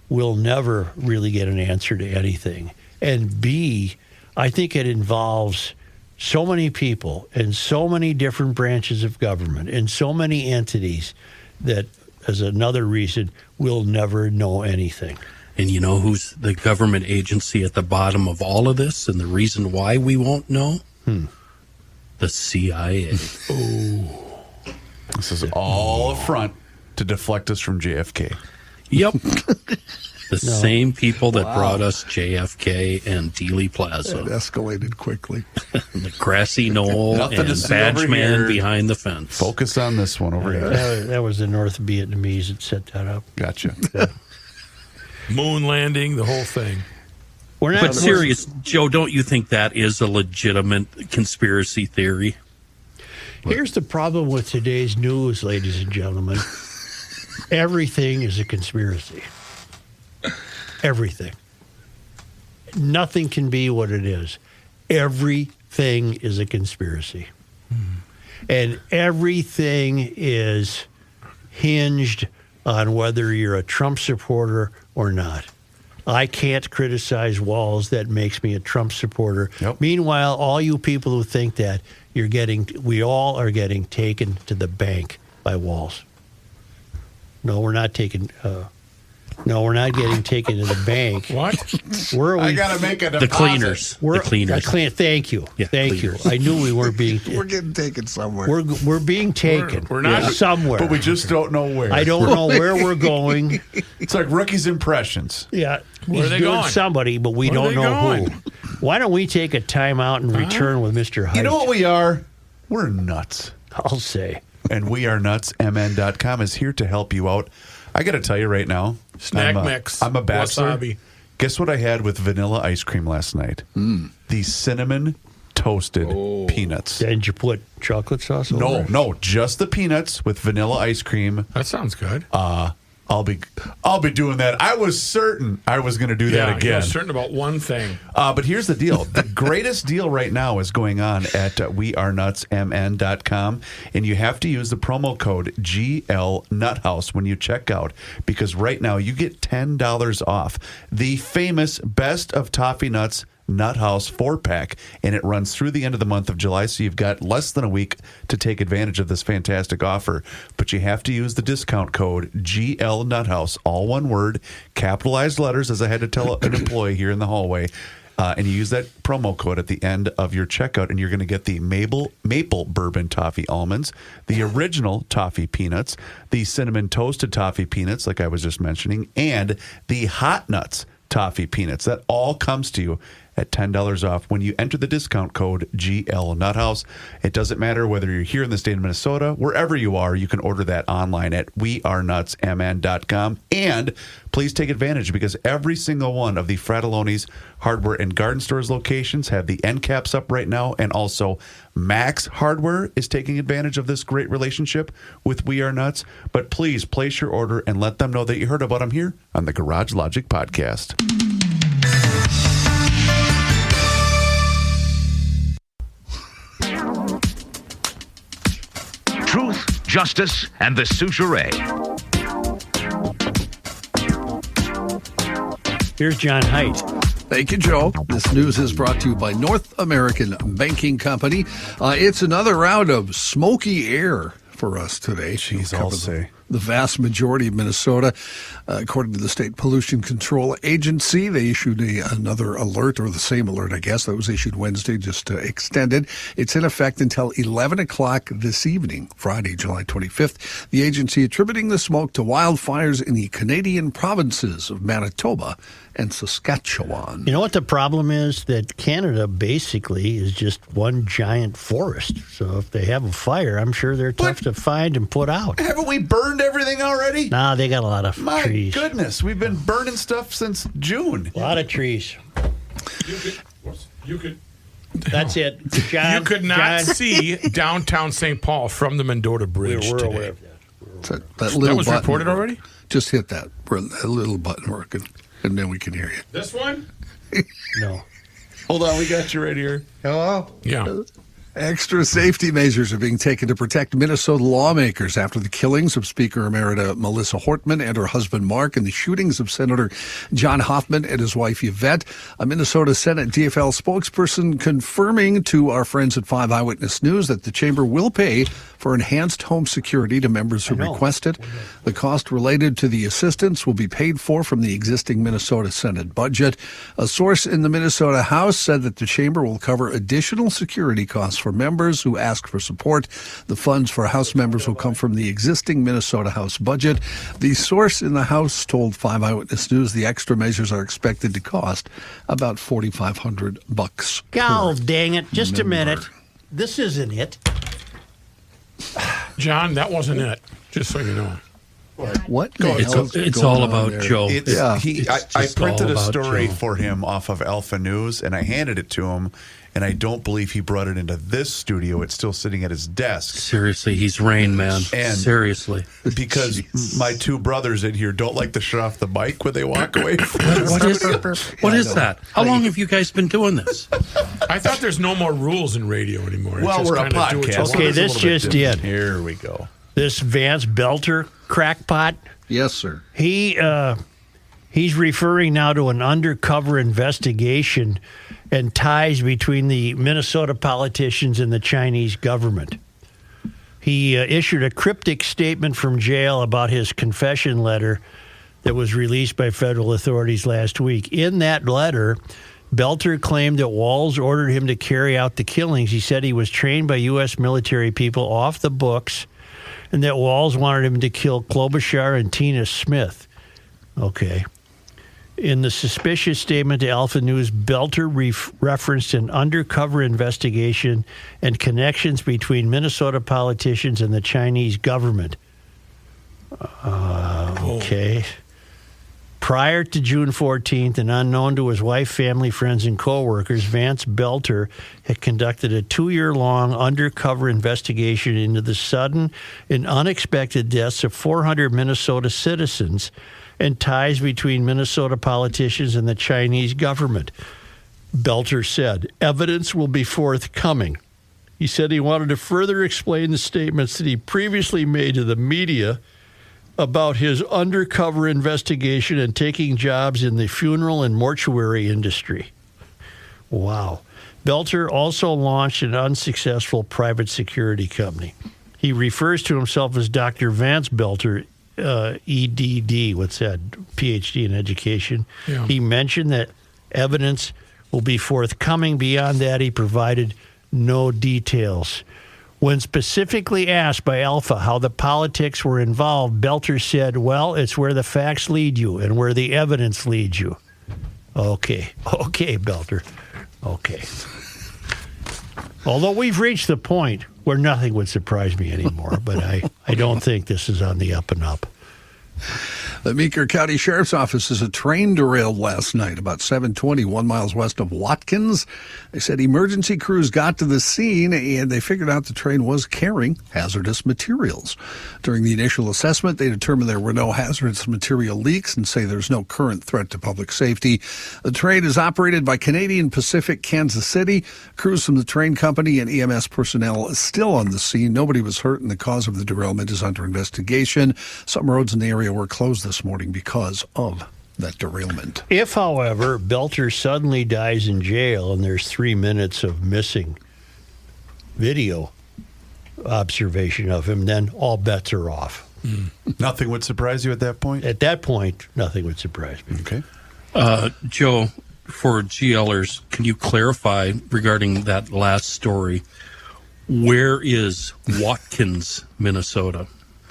we'll never really get an answer to anything, and B, I think it involves so many people and so many different branches of government and so many entities that, as another reason, we'll never know anything. And you know who's the government agency at the bottom of all of this and the reason why we won't know? The CIA. This is all a front to deflect us from JFK. Yep. The same people that brought us JFK and Dealey It Plaza. escalated quickly. The grassy knoll Nothing and to see badge over man here. behind the fence. Focus on this one over here. That was the North Vietnamese that set that up. Gotcha. Moon landing, the whole thing. We're not. But serious, Joe, don't you think that is a legitimate conspiracy theory? Here's the problem with today's news, ladies and gentlemen. Everything is a conspiracy. Everything. nothing can be what it is. Everything is a conspiracy. And everything is hinged on whether you're a Trump supporter or not. I can't criticize Walz. That makes me a Trump supporter. Yep. Meanwhile, all you people who think that, we all are getting taken to the bank by Walz. No, we're not taking. We're not getting taken to the bank. What? Where are we? I got to make a deposit. The cleaners. We're, The cleaners. Thank you. Yeah, Thank cleaners. you. I knew we weren't being. We're getting taken somewhere. We're being taken. We're not- somewhere. But we just don't know where. I don't know where we're going. It's like rookie's impressions. Yeah, Where he's are they doing going? somebody, but we Where are don't they know going? who. Why don't we take a time out and return with Mr. Heidt? You know what we are? We're nuts. I'll say. And wearenutsmn.com is here to help you out. I got to tell you right now. Snack I'm mix. I'm a bachelor. Wasabi. Guess what I had with vanilla ice cream last night? The cinnamon toasted peanuts. Did you put chocolate sauce over No, it? no, just the peanuts with vanilla ice cream. That sounds good. I'll be doing that. I was certain I was going to do that again. You're certain about one thing. But here's the deal. The greatest deal right now is going on at wearenutsmn.com, and you have to use the promo code GLNuthouse when you check out, because right now you get $10 off the famous Best of Toffee Nuts Nut House 4-pack, and it runs through the end of the month of July, so you've got less than a week to take advantage of this fantastic offer. But you have to use the discount code GLNuthouse, all one word, capitalized letters, as I had to tell an employee here in the hallway. And you use that promo code at the end of your checkout, and you're going to get the maple bourbon toffee almonds, the original toffee peanuts, the cinnamon toasted toffee peanuts, like I was just mentioning, and the hot nuts toffee peanuts. That all comes to you at $10 off when you enter the discount code GLNuthouse. It doesn't matter whether you're here in the state of Minnesota, wherever you are, you can order that online at wearenutsmn.com. And please take advantage, because every single one of the Fratelloni's Hardware and Garden Stores locations have the end caps up right now, and also Max Hardware is taking advantage of this great relationship with We Are Nuts. But please place your order and let them know that you heard about them here on the Garage Logic Podcast. Truth, justice, and the Souchere. Here's John Heidt. Thank you, Joe. This news is brought to you by North American Banking Company. It's another round of smoky air for us today. Jeez, I'll say. The vast majority of Minnesota, according to the State Pollution Control Agency, they issued another alert, or the same alert, I guess, that was issued Wednesday, just extended. It's in effect until 11 o'clock this evening, Friday, July 25th. The agency attributing the smoke to wildfires in the Canadian provinces of Manitoba and Saskatchewan. You know what the problem is? That Canada basically is just one giant forest. So if they have a fire, I'm sure they're tough to find and put out. Haven't we burned everything already? Nah, they got a lot of My trees. goodness, we've been burning stuff since June. A lot of trees. You could. That's it. John, You could not John, see downtown St. Paul from the Mendota Bridge we're today. aware of that. That little That was button reported work. already? Just hit that little button working, and then we can hear you. This one? No. Hold on, we got you right here. Hello? Yeah. Extra safety measures are being taken to protect Minnesota lawmakers after the killings of Speaker Emerita Melissa Hortman and her husband Mark, and the shootings of Senator John Hoffman and his wife Yvette. A Minnesota Senate DFL spokesperson confirming to our friends at 5 Eyewitness News that the chamber will pay for enhanced home security to members who request it. The cost related to the assistance will be paid for from the existing Minnesota Senate budget. A source in the Minnesota House said that the chamber will cover additional security costs for members who ask for support. The funds for House members will come from the existing Minnesota House budget. The source in the House told 5 Eyewitness News the extra measures are expected to cost about $4,500. God dang it. Just a minute. This isn't it. John, that wasn't it, just so you know. What? It's all about Joe. I just printed all a about story Joe. for him off of Alpha News, and I handed it to him, and I don't believe he brought it into this studio. It's still sitting at his desk. Seriously, he's Rain Man. And Seriously. Because my two brothers in here don't like to shut off the mic when they walk away from it. What is that? How long have you guys been doing this? I thought there's no more rules in radio anymore. It's Well, just we're a kinda do what you podcast. want. Okay, It's a this little bit just different. in. Here we go. This Vance Belter crackpot, Yes, sir. he's referring now to an undercover investigation and ties between the Minnesota politicians and the Chinese government. He issued a cryptic statement from jail about his confession letter that was released by federal authorities last week. In that letter, Belter claimed that Walls ordered him to carry out the killings. He said he was trained by U.S. military people off the books and that Walls wanted him to kill Klobuchar and Tina Smith. Okay. In the suspicious statement to Alpha News, Belter referenced an undercover investigation and connections between Minnesota politicians and the Chinese government. Okay. Prior to June 14th, and unknown to his wife, family, friends, and coworkers, Vance Belter had conducted a 2-year-long undercover investigation into the sudden and unexpected deaths of 400 Minnesota citizens and ties between Minnesota politicians and the Chinese government. Belter said, evidence will be forthcoming. He said he wanted to further explain the statements that he previously made to the media about his undercover investigation and taking jobs in the funeral and mortuary industry. Wow. Belter also launched an unsuccessful private security company. He refers to himself as Dr. Vance Belter, EDD, what's that, PhD in education. Yeah. He mentioned that evidence will be forthcoming. Beyond that, he provided no details. When specifically asked by Alpha how the politics were involved, Belter said, well, it's where the facts lead you and where the evidence leads you. Okay, Belter. Okay. Although we've reached the point where nothing would surprise me anymore, but I don't think this is on the up and up. The Meeker County Sheriff's Office says a train derailed last night about 7:20, 1 mile west of Watkins. They said emergency crews got to the scene and they figured out the train was carrying hazardous materials. During the initial assessment, they determined there were no hazardous material leaks and say there's no current threat to public safety. The train is operated by Canadian Pacific Kansas City. Crews from the train company and EMS personnel are still on the scene. Nobody was hurt and the cause of the derailment is under investigation. Some roads in the area were closed this morning because of that derailment. If, however, Belter suddenly dies in jail and there's 3 minutes of missing video observation of him, then all bets are off. Nothing would surprise you at that point? At that point, nothing would surprise me. Okay. Joe, for GLers, can you clarify regarding that last story? Where is Watkins, Minnesota?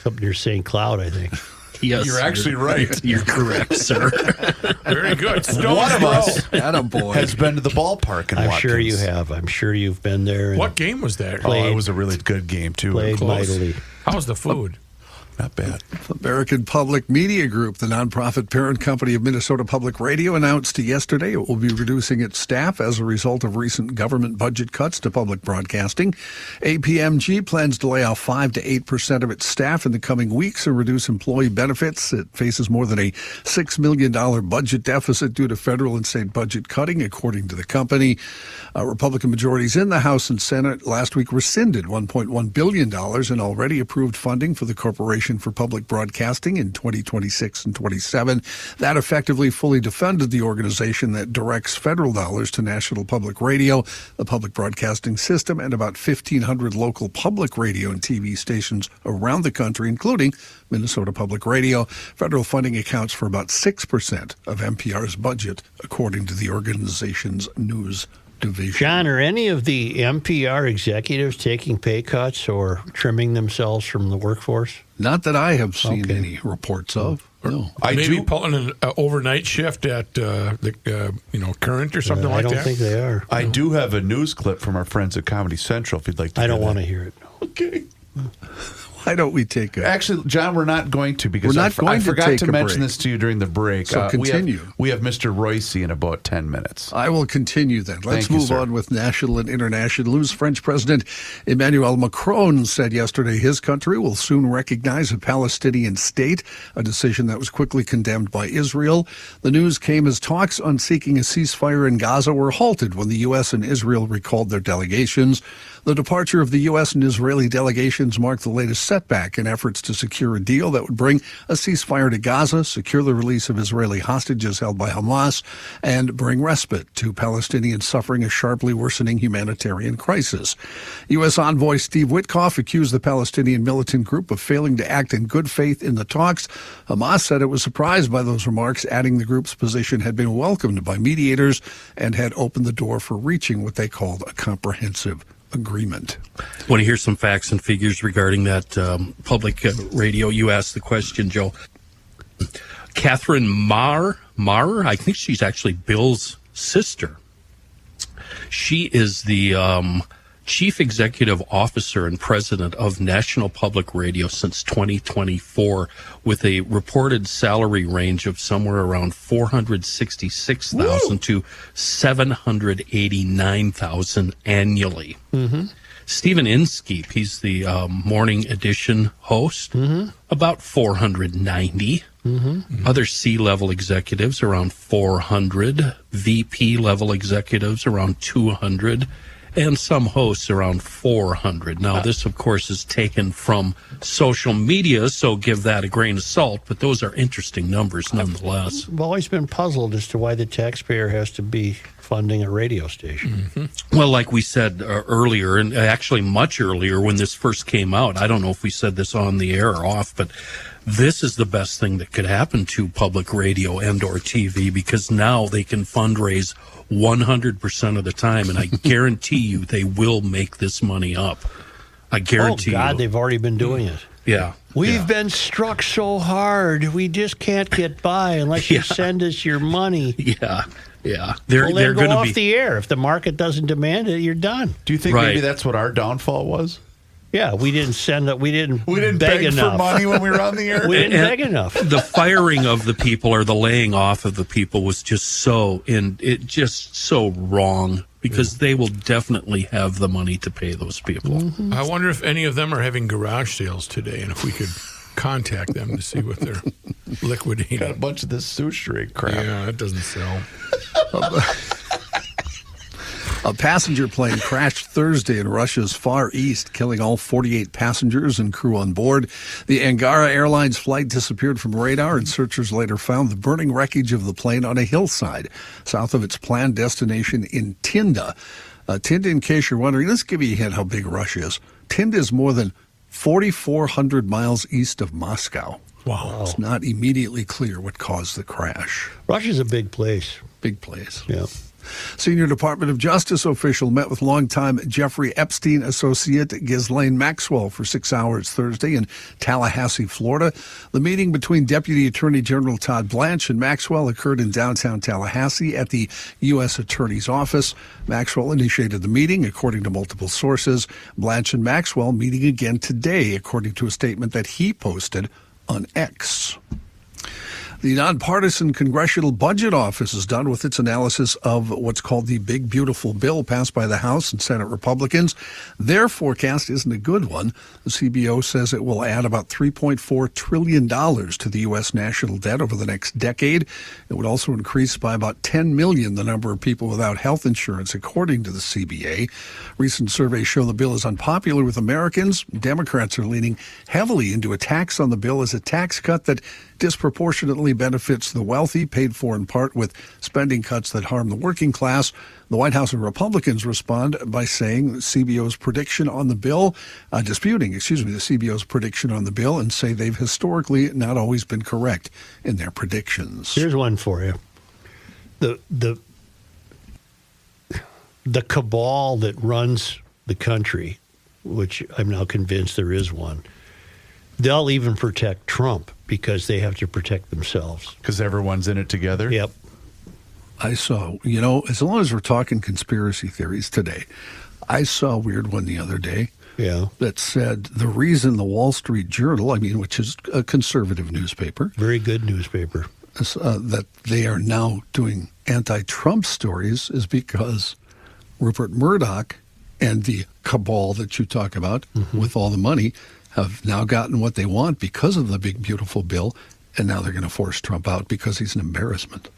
Up near St. Cloud, I think. Yes, You're actually right. You're correct, sir. Very good. One of us Attaboy. has been to the ballpark in I'm Watkins. sure you have. I'm sure you've been there. And What game was that? Oh, it was a really good game, too. played Close. mightily. How's the food? Not bad. American Public Media Group, the nonprofit parent company of Minnesota Public Radio, announced yesterday it will be reducing its staff as a result of recent government budget cuts to public broadcasting. APMG plans to lay off 5 to 8% of its staff in the coming weeks and reduce employee benefits. It faces more than a $6 million budget deficit due to federal and state budget cutting, according to the company. Republican majorities in the House and Senate last week rescinded $1.1 billion in already approved funding for the Corporation for Public Broadcasting in 2026 and 27. That effectively fully defunded the organization that directs federal dollars to National Public Radio, the public broadcasting system, and about 1,500 local public radio and TV stations around the country, including Minnesota Public Radio. Federal funding accounts for about 6% of NPR's budget, according to the organization's news division. John, are any of the NPR executives taking pay cuts or trimming themselves from the workforce? Not that I have seen Okay. any reports of. No. Maybe pulling an overnight shift at the Current or something I like don't that. think they are. I do have a news clip from our friends at Comedy Central if you'd like to I hear don't that. want to hear it. Okay. Why don't we take a... Actually, John, we're not going to because We're not going I to forgot take to a mention break. this to you during the break. So continue. We have Mr. Reusse in about 10 minutes. I will continue then. Let's Thank you, move sir. on with national and international news. French President Emmanuel Macron said yesterday his country will soon recognize a Palestinian state, a decision that was quickly condemned by Israel. The news came as talks on seeking a ceasefire in Gaza were halted when the U.S. and Israel recalled their delegations. The departure of the U.S. and Israeli delegations marked the latest setback in efforts to secure a deal that would bring a ceasefire to Gaza, secure the release of Israeli hostages held by Hamas, and bring respite to Palestinians suffering a sharply worsening humanitarian crisis. U.S. envoy Steve Witkoff accused the Palestinian militant group of failing to act in good faith in the talks. Hamas said it was surprised by those remarks, adding the group's position had been welcomed by mediators and had opened the door for reaching what they called a comprehensive agreement. Want to hear some facts and figures regarding that public radio? You asked the question, Joe. Catherine Maher, I think she's actually Bill's sister. She is the Chief Executive Officer and President of National Public Radio since 2024, with a reported salary range of somewhere around $466,000 to $789,000 annually. Mm-hmm. Stephen Inskeep, he's the morning edition host, about 490. Mm-hmm. Other C-level executives around 400, VP-level executives around 200, and some hosts around 400. Now, this, of course, is taken from social media, so give that a grain of salt, but those are interesting numbers nonetheless. I've always been puzzled as to why the taxpayer has to be funding a radio station. Mm-hmm. Well, like we said earlier, and actually much earlier when this first came out, I don't know if we said this on the air or off, but this is the best thing that could happen to public radio and or TV, because now they can fundraise 100% of the time, and I guarantee you they will make this money up. I guarantee you. Oh, God, they've already been doing it. Yeah. We've been struck so hard, we just can't get by unless you send us your money. Yeah. They're going to off the air. If the market doesn't demand it, you're done. Do you think maybe that's what our downfall was? Yeah, we didn't beg enough for money when we were on the air. We didn't beg enough. The firing of the people or the laying off of the people was just so wrong, because they will definitely have the money to pay those people. Mm-hmm. I wonder if any of them are having garage sales today, and if we could contact them to see what they're liquidating. Got a bunch of this sushi crap. Yeah, that doesn't sell. A passenger plane crashed Thursday in Russia's Far East, killing all 48 passengers and crew on board. The Angara Airlines flight disappeared from radar, and searchers later found the burning wreckage of the plane on a hillside south of its planned destination in Tinda. Tinda, in case you're wondering, let's give you a hint how big Russia is. Tinda is more than 4,400 miles east of Moscow. Wow. It's not immediately clear what caused the crash. Russia's a big place. Big place. Yeah. Senior Department of Justice official met with longtime Jeffrey Epstein associate Ghislaine Maxwell for 6 hours Thursday in Tallahassee, Florida. The meeting between Deputy Attorney General Todd Blanche and Maxwell occurred in downtown Tallahassee at the U.S. Attorney's Office. Maxwell initiated the meeting, according to multiple sources. Blanche and Maxwell meeting again today, according to a statement that he posted on X. The nonpartisan Congressional Budget Office is done with its analysis of what's called the Big Beautiful Bill passed by the House and Senate Republicans. Their forecast isn't a good one. The CBO says it will add about $3.4 trillion to the U.S. national debt over the next decade. It would also increase by about 10 million the number of people without health insurance, according to the CBA. Recent surveys show the bill is unpopular with Americans. Democrats are leaning heavily into a tax on the bill as a tax cut that disproportionately benefits the wealthy, paid for in part with spending cuts that harm the working class. The White House and Republicans respond by saying the CBO's prediction on the bill, disputing the CBO's prediction on the bill, and say they've historically not always been correct in their predictions. Here's one for you. The cabal that runs the country, which I'm now convinced there is one, they'll even protect Trump because they have to protect themselves. Because everyone's in it together? Yep. I saw, as long as we're talking conspiracy theories today, I saw a weird one the other day. Yeah. That said the reason the Wall Street Journal, which is a conservative newspaper, Very good newspaper. that they are now doing anti-Trump stories is because Rupert Murdoch and the cabal that you talk about with all the money have now gotten what they want because of the big, beautiful bill, and now they're going to force Trump out because he's an embarrassment.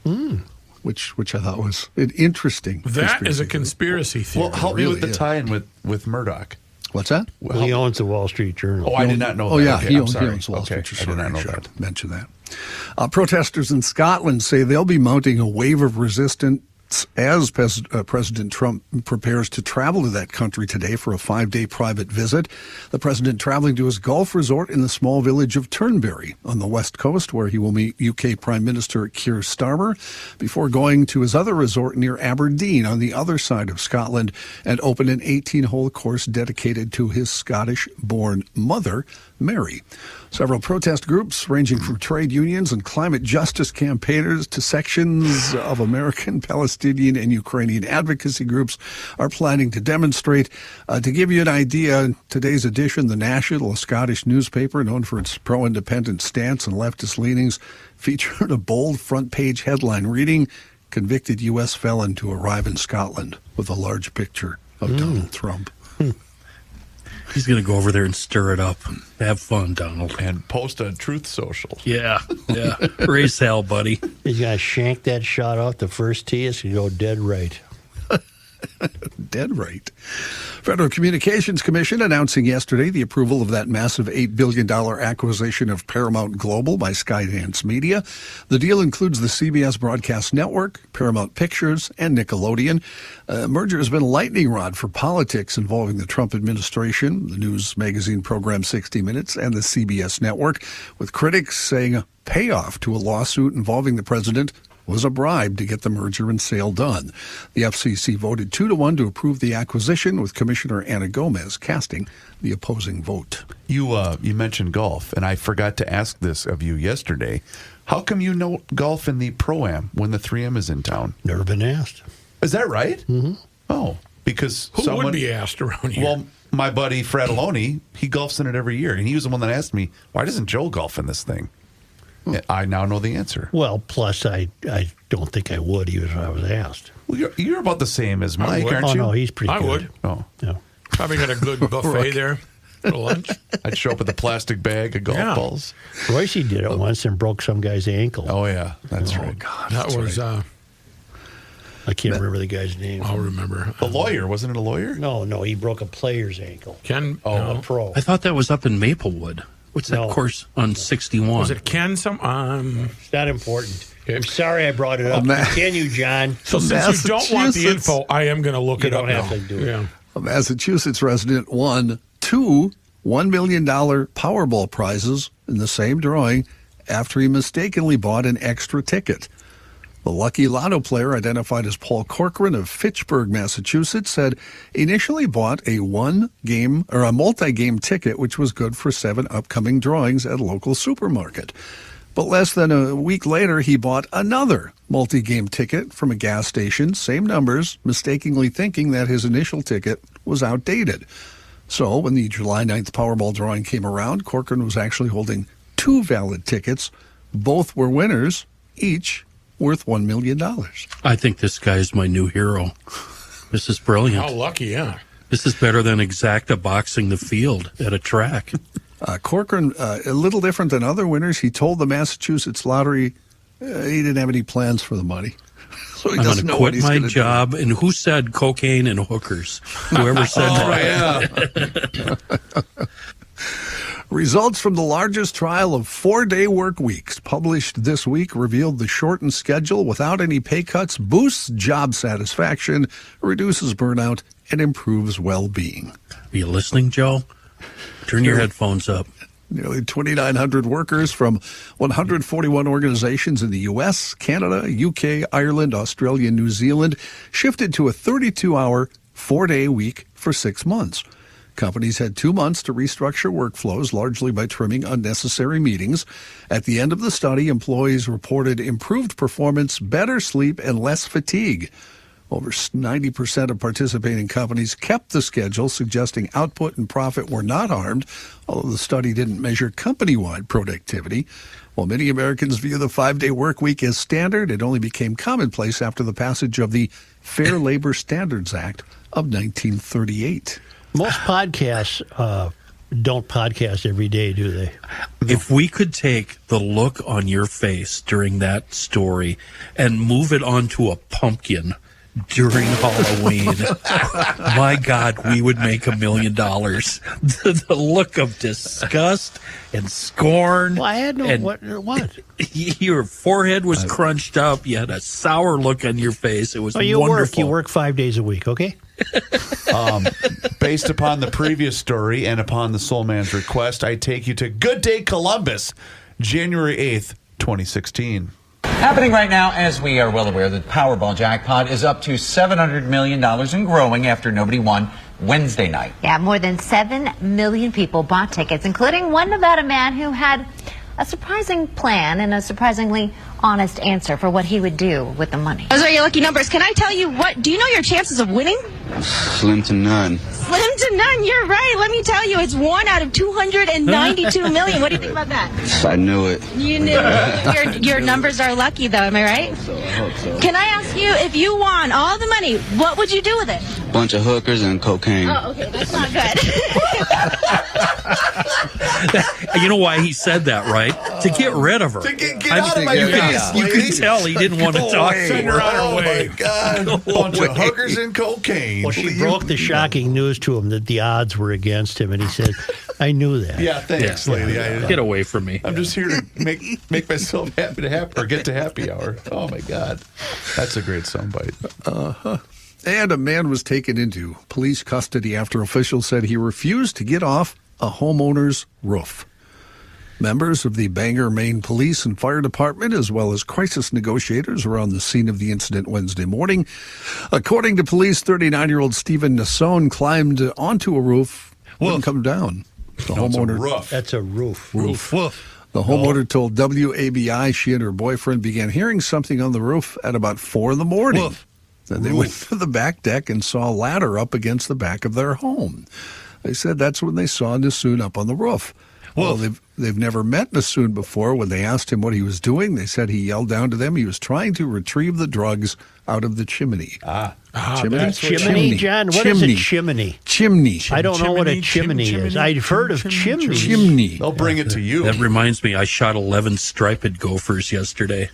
Which I thought was an interesting That is a conspiracy theory. Well, help me really with the is. tie-in with Murdoch. What's that? Well, he owns the Wall Street Journal. Oh, I did not know Oh, that. yeah, Okay, he I'm owns sorry. the Wall Street I did not know Journal. I that. should mention that. Protesters in Scotland say they'll be mounting a wave of resistance as President Trump prepares to travel to that country today for a 5-day private visit. The president traveling to his golf resort in the small village of Turnberry on the west coast, where he will meet UK Prime Minister Keir Starmer before going to his other resort near Aberdeen on the other side of Scotland and open an 18-hole course dedicated to his Scottish-born mother, Mary. Several protest groups, ranging from trade unions and climate justice campaigners to sections of American, Palestinian, and Ukrainian advocacy groups, are planning to demonstrate. To give you an idea, in today's edition, The National, a Scottish newspaper known for its pro-independent stance and leftist leanings, featured a bold front-page headline reading, "Convicted U.S. felon to arrive in Scotland," with a large picture of Donald Trump. He's going to go over there and stir it up. Have fun, Donald. And post on Truth Social. Yeah. Race hell, buddy. He's going to shank that shot off the first tee. It's going to go dead right. Dead right. Federal Communications Commission announcing yesterday the approval of that massive $8 billion acquisition of Paramount Global by Skydance Media. The deal includes the CBS Broadcast Network, Paramount Pictures, and Nickelodeon. Merger has been a lightning rod for politics involving the Trump administration, the news magazine program 60 Minutes, and the CBS Network, with critics saying a payoff to a lawsuit involving the president was a bribe to get the merger and sale done. The FCC voted 2-1 to approve the acquisition, with Commissioner Ana Gomez casting the opposing vote. You mentioned golf, and I forgot to ask this of you yesterday. How come you know golf in the Pro-Am when the 3M is in town? Never been asked. Is that right? Mm-hmm. Oh, because Who would be asked around here? Well, my buddy Fred Aloni, he golfs in it every year, and he was the one that asked me, why doesn't Joe golf in this thing? I now know the answer. Well, plus I don't think I would even if I was asked. Well, you're about the same as Mike, aren't Oh, you? no, he's pretty I good. would. Oh, No. Probably got a good buffet there for lunch. I'd show up with a plastic bag of golf Yeah. balls. Reusse did it once and broke some guy's ankle. Oh, yeah, that's right. God, That was, I can't remember the guy's name. I'll remember. A lawyer, wasn't it a lawyer? No, he broke a player's ankle. Ken, A pro. I thought that was up in Maplewood. What's that No. course on 61? was it Ken? It's not important. Okay. I'm sorry I brought it up. Can you, John? So since you don't want the Massachusetts. info, I am going to look You it up don't have now. to do it. Yeah. A Massachusetts resident won 2 $1 million Powerball prizes in the same drawing after he mistakenly bought an extra ticket. The lucky lotto player, identified as Paul Corcoran of Fitchburg, Massachusetts, said initially bought a multi-game ticket, which was good for 7 upcoming drawings at a local supermarket. But less than a week later, he bought another multi-game ticket from a gas station, same numbers, mistakenly thinking that his initial ticket was outdated. So when the July 9th Powerball drawing came around, Corcoran was actually holding 2 valid tickets. Both were winners, each worth $1 million. I think this guy's my new hero. This is brilliant. How lucky, yeah. This is better than Exacta boxing the field at a track. Corcoran, a little different than other winners, he told the Massachusetts Lottery he didn't have any plans for the money. So he I'm going doesn't to know what quit he's my gonna do. job. And who said cocaine and hookers? Whoever said that. Results from the largest trial of 4-day work weeks published this week revealed the shortened schedule without any pay cuts boosts job satisfaction, reduces burnout, and improves well-being. Are you listening, Joe? Turn your headphones up. Nearly 2,900 workers from 141 organizations in the U.S., Canada, UK, Ireland, Australia, and New Zealand shifted to a 32-hour, 4-day week for 6 months. Companies had 2 months to restructure workflows, largely by trimming unnecessary meetings. At the end of the study, employees reported improved performance, better sleep, and less fatigue. Over 90% of participating companies kept the schedule, suggesting output and profit were not harmed, although the study didn't measure company-wide productivity. While many Americans view the 5-day work week as standard, it only became commonplace after the passage of the Fair Labor Standards Act of 1938. Most podcasts don't podcast every day, do they? If we could take the look on your face during that story and move it onto a pumpkin during Halloween, my God, we would make $1 million. The look of disgust and scorn. Well, I had no... What? Your forehead was crunched up. You had a sour look on your face. It was wonderful. You work 5 days a week, okay? Based upon the previous story and upon the Soul Man's request, I take you to Good Day Columbus, January 8th, 2016. Happening right now, as we are well aware, the Powerball jackpot is up to $700 million and growing after nobody won Wednesday night. Yeah, more than 7 million people bought tickets, including one about a man who had a surprising plan and a surprisingly honest answer for what he would do with the money. Those are your lucky numbers. Can I tell you what? Do you know your chances of winning? Slim to none. Slim to none. You're right. Let me tell you, it's 1 out of 292 million. What do you think about that? I knew it. You knew it. Your numbers are lucky, though. Am I right? I hope so. Can I ask you, if you won all the money, what would you do with it? Bunch of hookers and cocaine. Oh, okay. That's not good. You know why he said that, right? To get rid of her. To get out of my face, You could tell he didn't want to talk to Send her her. on her way. My God. Bunch of hookers and cocaine. Well, she broke the shocking news to him that the odds were against him, and he said, I knew that. Yeah, thanks, lady. Get away from me. I'm just here to make myself happy or get to happy hour. Oh, my God. That's a great soundbite. And a man was taken into police custody after officials said he refused to get off a homeowner's roof. Members of the Bangor, Maine Police and Fire Department, as well as crisis negotiators, were on the scene of the incident Wednesday morning. According to police, 39-year-old Stephen Nassone climbed onto a roof, wouldn't come down. The homeowner. Roof. That's a roof. The homeowner told WABI she and her boyfriend began hearing something on the roof at about 4 in the morning. Then they went to the back deck and saw a ladder up against the back of their home. They said that's when they saw Nassoon up on the roof. Well, they've never met Nassoon before. When they asked him what he was doing, they said he yelled down to them he was trying to retrieve the drugs out of the chimney. Chimney, John? What is a chimney? Chimney. I don't know what a chimney is. I've heard of chimneys. Chimney. They'll bring it to you. That reminds me, I shot 11 striped gophers yesterday.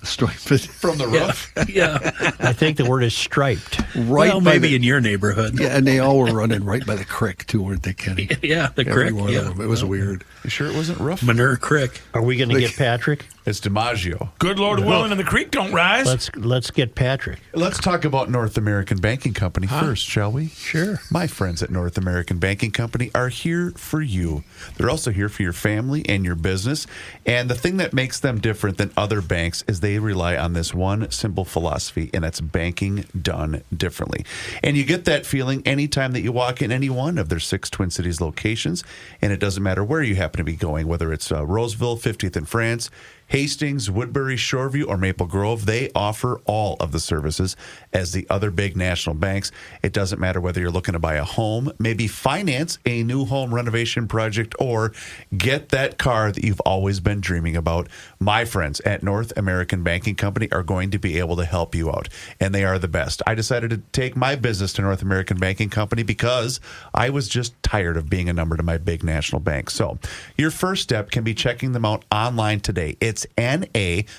Striped. From the roof? Yeah. I think the word is striped. Well, maybe in your neighborhood. Yeah, and they all were running right by the creek, too, weren't they, Kenny? Yeah, the Every creek. one Yeah. of them. It was weird. You sure it wasn't roof? Manure Creek. Are we going to get Patrick? It's DiMaggio. Good Lord willing, and the creek don't rise. Let's get Patrick. Let's talk about North American Banking Company first, shall we? Sure. My friends at North American Banking Company are here for you. They're also here for your family and your business. And the thing that makes them different than other banks is they rely on this one simple philosophy, and that's banking done differently. And you get that feeling anytime that you walk in any one of their 6 Twin Cities locations. And it doesn't matter where you happen to be going, whether it's Roseville, 50th in France, Hastings, Woodbury, Shoreview, or Maple Grove. They offer all of the services as the other big national banks. It doesn't matter whether you're looking to buy a home, maybe finance a new home renovation project, or get that car that you've always been dreaming about. My friends at North American Banking Company are going to be able to help you out, and they are the best. I decided to take my business to North American Banking Company because I was just tired of being a number to my big national bank. So your first step can be checking them out online today. It's nabankco.com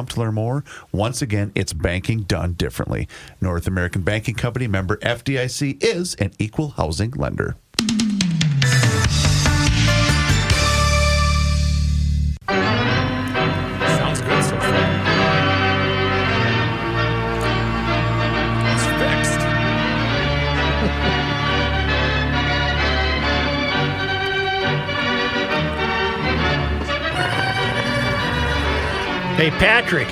to learn more. Once again, it's banking done differently. North American Banking Company, member FDIC, is an equal housing lender. Sounds good so far. It's fixed. Hey, Patrick.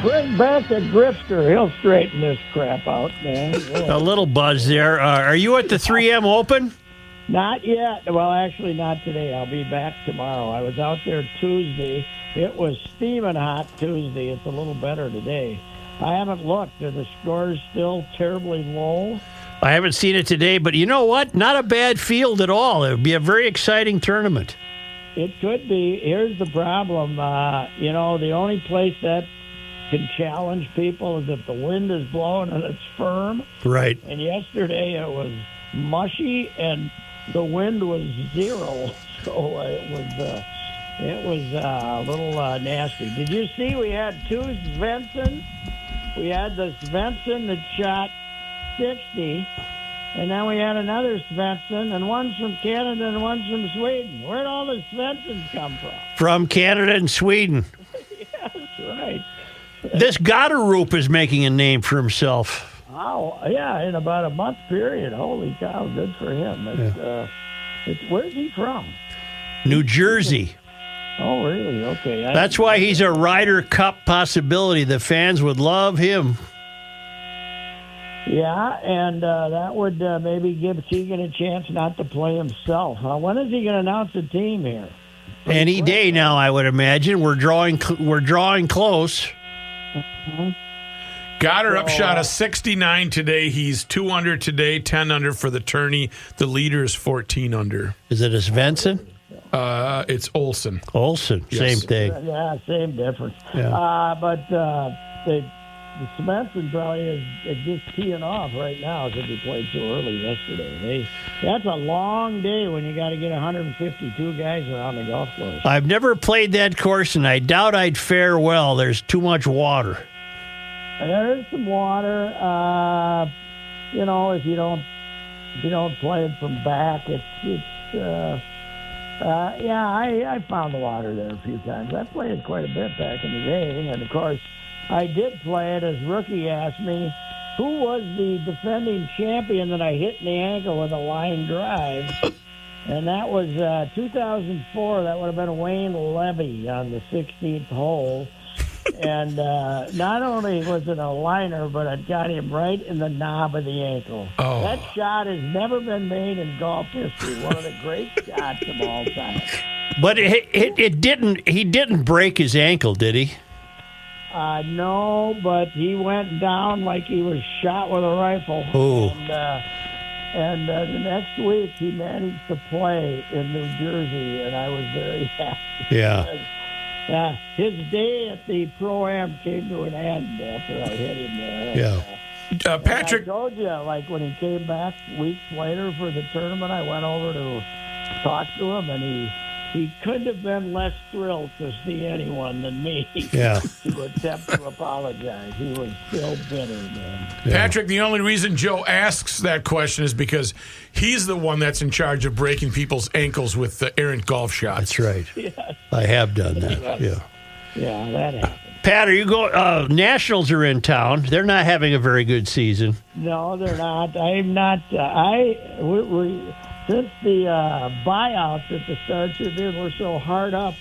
Bring back the gripster. He'll straighten this crap out, man. A little buzz there. Are you at the 3M Open? Not yet. Well, actually, not today. I'll be back tomorrow. I was out there Tuesday. It was steaming hot Tuesday. It's a little better today. I haven't looked. Are the scores still terribly low? I haven't seen it today, but you know what? Not a bad field at all. It would be a very exciting tournament. It could be. Here's the problem. The only place that can challenge people is if the wind is blowing and it's firm. Right. And yesterday it was mushy and the wind was 0, so it was a little nasty. Did you see we had 2 Svensson? We had the Svensson that shot 60, and then we had another Svensson, and one's from Canada and one's from Sweden. Where'd all the Svenssons come from? From Canada and Sweden. Yes, right. This Gotteroop is making a name for himself. Oh, yeah, in about a month period. Holy cow, good for him. Where's he from? New Jersey. Oh, really? Okay. That's why he's a Ryder Cup possibility. The fans would love him. Yeah, and that would maybe give Keegan a chance not to play himself. When is he going to announce the team here? Any day now, I would imagine. We're drawing close. Mm-hmm. Goddard upshot a 69 today. He's 2 under today, 10 under for the tourney. The leader is 14 under. Is it a Svensson? It's Olsen. Olsen, Yes. same thing. Yeah, same difference. Yeah. But the Svensson probably is just teeing off right now because he played so early yesterday. That's a long day when you got to get 152 guys around the golf course. I've never played that course, and I doubt I'd fare well. There's too much water. There is some water. If you don't play it from back, I found the water there a few times. I played it quite a bit back in the day, and of course, I did play it. As Rookie asked me, who was the defending champion that I hit in the ankle with a line drive? And that was 2004. That would have been Wayne Levy on the 16th hole. And not only was it a liner, but it got him right in the knob of the ankle. Oh. That shot has never been made in golf history. One of the great shots of all time. But it didn't. He didn't break his ankle, did he? No, but he went down like he was shot with a rifle. Oh. And the next week he managed to play in New Jersey, and I was very happy. Yeah. His day at the Pro-Am came to an end after I hit him there. Yeah. Patrick. I told you, like when he came back weeks later for the tournament, I went over to talk to him, and he couldn't have been less thrilled to see anyone than me to attempt to apologize. He was still bitter, man. Yeah. Patrick, the only reason Joe asks that question is because he's the one that's in charge of breaking people's ankles with the errant golf shots. That's right. Yes. I have done that. Yeah. Yeah, that happened. Pat, are you going? Nationals are in town. They're not having a very good season. No, they're not. I'm not. Since the buyouts at the Star Tribune were so hard up,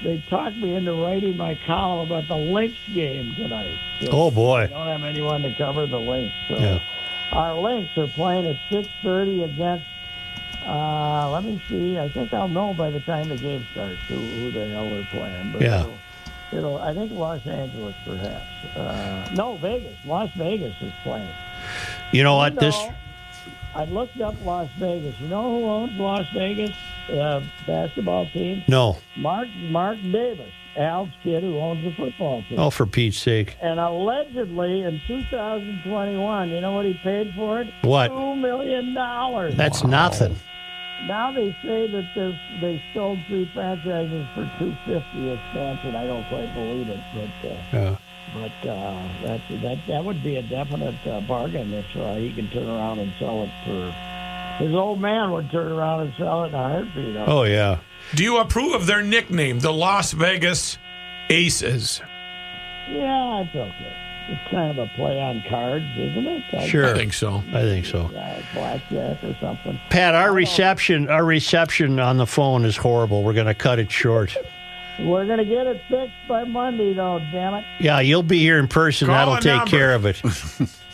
they talked me into writing my column about the Lynx game tonight. So Oh, boy. I don't have anyone to cover the Lynx. So Yeah. our Lynx are playing at 6:30 against, let me see, I think I'll know by the time the game starts who the hell they're playing. But Yeah. I think Los Angeles, perhaps. No, Vegas. Las Vegas is playing. You know what? I looked up Las Vegas. You know who owns Las Vegas basketball team? No. Mark Davis, Al's kid who owns the football team. Oh, for Pete's sake. And allegedly in 2021, you know what he paid for it? What? $2 million. That's nothing. Now they say that they sold 3 franchises for $250 expansion. I don't quite believe it, but that would be a definite bargain if he can turn around and sell it for. His old man would turn around and sell it in a heartbeat. Oh, yeah. Do you approve of their nickname, the Las Vegas Aces? Yeah, it's okay. It's kind of a play on cards, isn't it? Sure. I think so. Blackjack or something. Pat, our reception on the phone is horrible. We're going to cut it short. We're going to get it fixed by Monday, though, damn it. Yeah, you'll be here in person. Call That'll a take number. care of it.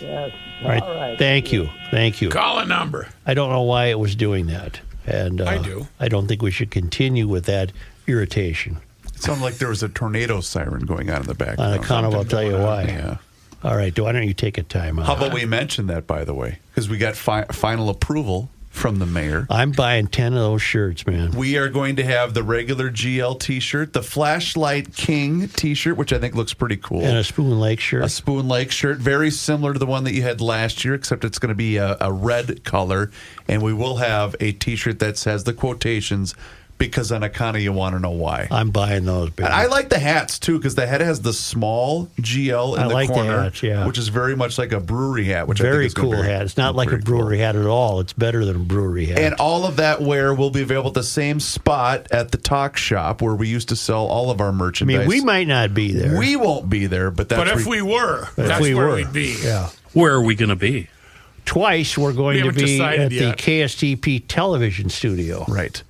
Yes. All right. All right. Thank you. Call a number. I don't know why it was doing that. And I do. I don't think we should continue with that irritation. It sounded like there was a tornado siren going on in the background. On account of, I'll tell you why. Yeah. All right, why don't you take a time out? How about we mention that, by the way? Because we got final approval from the mayor. I'm buying 10 of those shirts, man. We are going to have the regular GL T-shirt, the Flashlight King T-shirt, which I think looks pretty cool. And a Spoon Lake shirt. A Spoon Lake shirt, very similar to the one that you had last year, except it's going to be a red color. And we will have a T-shirt that says the quotations, because on Akana you want to know why. I'm buying those, baby. And I like the hats, too, because the hat has the small GL in the corner, the hats, yeah. which is very much like a brewery hat. Which I very think is cool hat. It's not like a brewery hat at all. It's better than a brewery hat. And all of that wear will be available at the same spot at the Talk Shop where we used to sell all of our I merchandise. mean, we might not be there. We won't be there, but that's But if we were, that's where we'd be. Yeah. Where are we going to be? Twice we're going to haven't be at decided yet. the KSTP television studio. Right.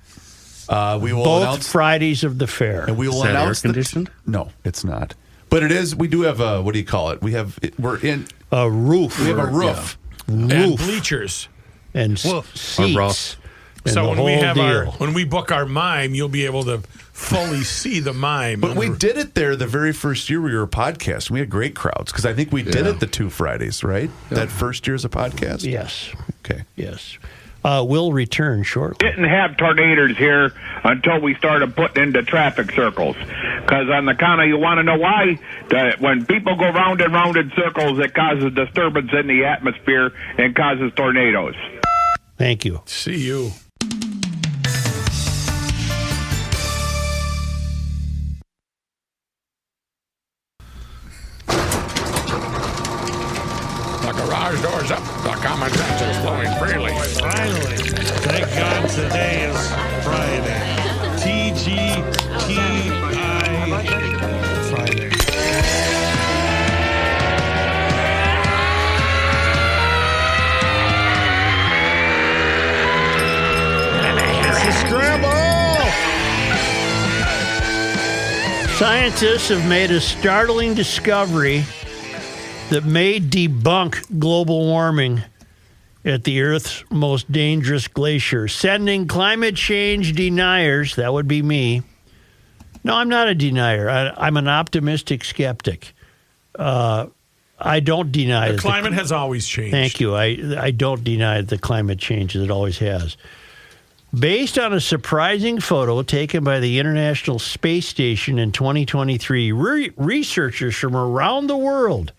We will Both announce Fridays of the fair. and we will Is that announce air conditioned? No, it's not. But it is. We do have a, what do you call it? We're in A roof. we have a roof. And Roof. bleachers. And Roof. seats. And So the when we whole have deal. when we book our mime, you'll be able to fully see the mime. But we did it there the very first year we were a podcast. We had great crowds because I think we did it the 2 Fridays, right? That first year as a podcast? Yes. Okay. Yes. We'll return shortly. Didn't have tornadoes here until we started putting into traffic circles. Because on the counter, you want to know why? When people go round and round in circles, it causes disturbance in the atmosphere and causes tornadoes. Thank you. See you. The garage door's up. The common sense is flowing freely. Finally. Thank God today is Friday. TGPI Friday. It's a scramble! Scientists have made a startling discovery that may debunk global warming at the Earth's most dangerous glacier, sending climate change deniers, that would be me. No, I'm not a denier. I'm an optimistic skeptic. I don't deny The that climate has always changed. Thank you. I don't deny that the climate changes. It always has. Based on a surprising photo taken by the International Space Station in 2023, researchers from around the world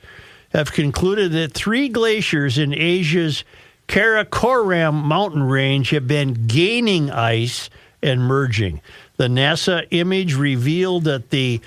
have concluded that 3 glaciers in Asia's Karakoram mountain range have been gaining ice and merging. The NASA image revealed that the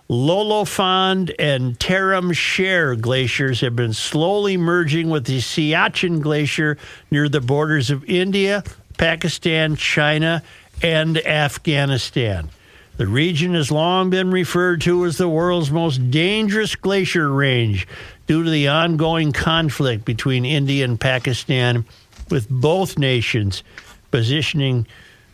Lolofond and Taram Share glaciers have been slowly merging with the Siachen Glacier near the borders of India, Pakistan, China, and Afghanistan. The region has long been referred to as the world's most dangerous glacier range due to the ongoing conflict between India and Pakistan, with both nations positioning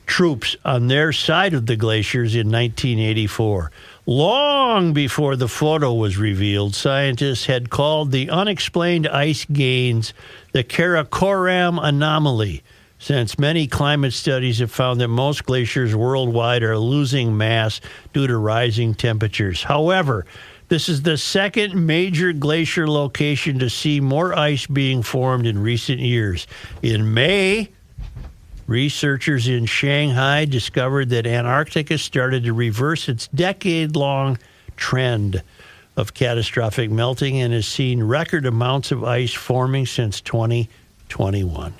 troops on their side of the glaciers in 1984. Long before the photo was revealed, scientists had called the unexplained ice gains the Karakoram anomaly, since many climate studies have found that most glaciers worldwide are losing mass due to rising temperatures. However, this is the second major glacier location to see more ice being formed in recent years. In May, researchers in Shanghai discovered that Antarctica started to reverse its decade-long trend of catastrophic melting and has seen record amounts of ice forming since 2021.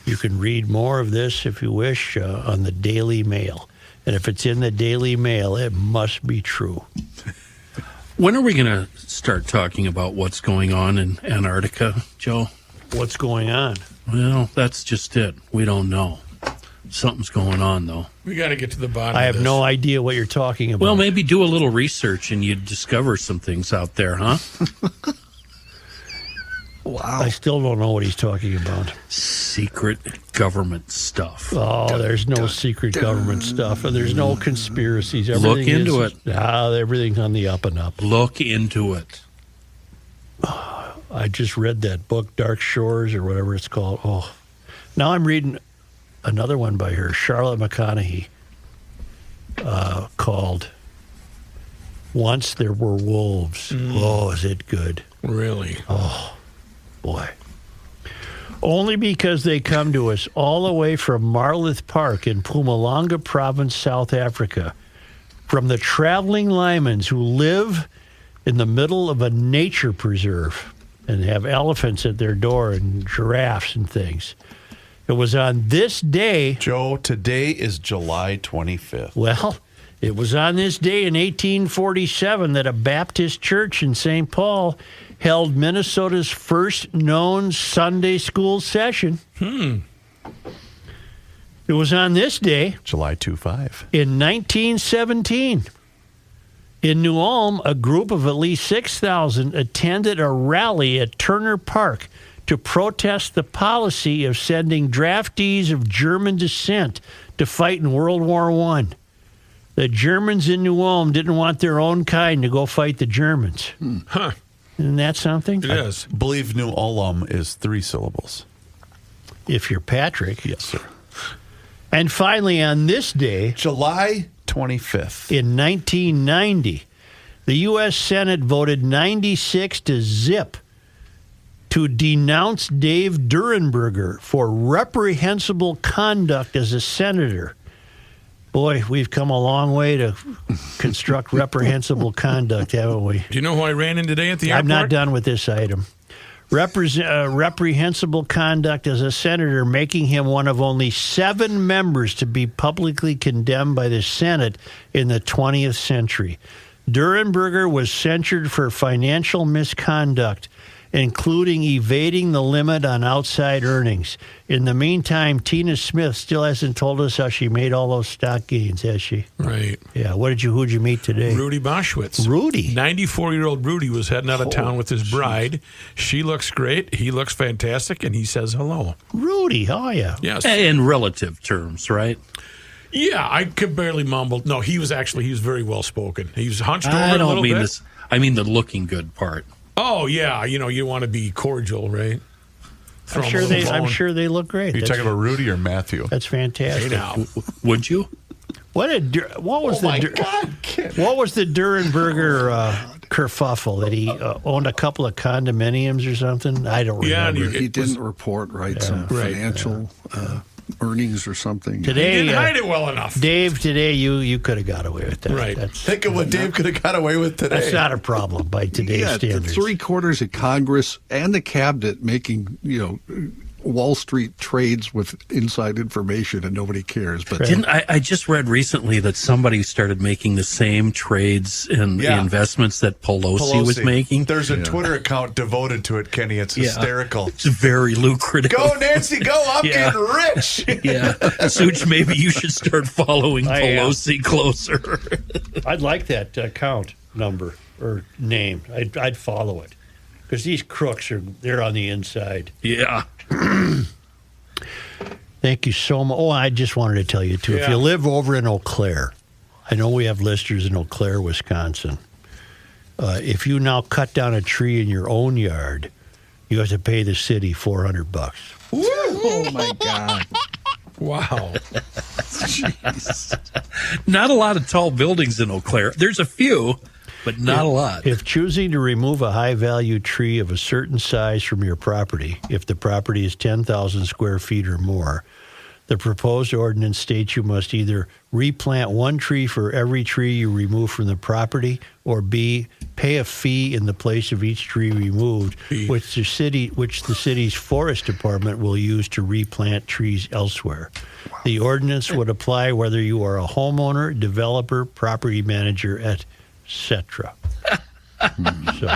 You can read more of this, if you wish, on the Daily Mail. And if it's in the Daily Mail, it must be true. When are we going to start talking about what's going on in Antarctica, Joe? What's going on? Well, that's just it. We don't know. Something's going on, though. We got to get to the bottom I of have this. no idea what you're talking about. Well, maybe do a little research and you'd discover some things out there, huh? Wow. I still don't know what he's talking about. Secret government stuff. Oh, there's no secret government stuff, and there's no conspiracies. Look into it. Everything's on the up and up. Look into it. I just read that book, Dark Shores, or whatever it's called. Oh, now I'm reading another one by her, Charlotte McConaughey, called Once There Were Wolves. Oh, is it good? Really? Oh, boy. Only because they come to us all the way from Marloth Park in Mpumalanga Province, South Africa, from the traveling Lymans who live in the middle of a nature preserve and have elephants at their door and giraffes and things. It was on this day... Joe, today is July 25th. Well, it was on this day in 1847 that a Baptist church in St. Paul held Minnesota's first known Sunday school session. It was on this day... July 25. In 1917... In New Ulm, a group of at least 6,000 attended a rally at Turner Park to protest the policy of sending draftees of German descent to fight in World War I. The Germans in New Ulm didn't want their own kind to go fight the Germans. Huh. Isn't that something? It is. I believe New Ulm is 3 syllables. If you're Patrick. Yes, sir. And finally, on this day, July 25th. In 1990, the U.S. Senate voted 96-0 to denounce Dave Durenberger for reprehensible conduct as a senator. Boy, we've come a long way to construct reprehensible conduct, haven't we? Do you know who I ran in today at the airport? I'm not done with this item. Reprehensible conduct as a senator, making him one of only 7 members to be publicly condemned by the Senate in the 20th century. Durenberger was censured for financial misconduct, including evading the limit on outside earnings. In the meantime, Tina Smith still hasn't told us how she made all those stock gains, has she? Right. Yeah. Who'd you meet today? Rudy Boschwitz. Rudy. 94-year-old Rudy was heading out of town with his bride. She looks great. He looks fantastic, and he says hello. Rudy, how are you? Yes. In relative terms, right? Yeah, I could barely mumble. No, he was very well spoken. He was hunched over I a don't little mean bit. this. I mean the looking good part. Oh yeah, you want to be cordial, right? I'm sure they look great. Are you talking about Rudy or Matthew? That's fantastic. Hey, now. Would you? What was the Durenberger kerfuffle that he owned a couple of condominiums or something? I don't remember. He didn't report some financial earnings or something. Today, he didn't hide it well enough. Dave, today you could have got away with that. Right. Think of what Dave could have got away with today. That's not a problem by today's standards. 3/4 of Congress and the cabinet making Wall Street trades with inside information and nobody cares. But I just read recently that somebody started making the same trades and the investments that Pelosi was making. There's a Twitter account devoted to it, Kenny. It's hysterical. It's very lucrative. Go, Nancy, go. I'm getting rich. Yeah. Such, maybe you should start following Pelosi closer. I'd like that account number or name. I'd follow it. Because these crooks they're on the inside. Yeah. Thank you so much. Oh, I just wanted to tell you, too, if you live over in Eau Claire, I know we have listeners in Eau Claire, Wisconsin. If you now cut down a tree in your own yard, you have to pay the city $400. Woo! Oh, my God. Wow. Jeez. Not a lot of tall buildings in Eau Claire. There's a few, but not a lot. If choosing to remove a high-value tree of a certain size from your property, if the property is 10,000 square feet or more, the proposed ordinance states you must either replant one tree for every tree you remove from the property, or B, pay a fee in the place of each tree removed, which the city's forest department will use to replant trees elsewhere. Wow. The ordinance would apply whether you are a homeowner, developer, property manager, etc. So,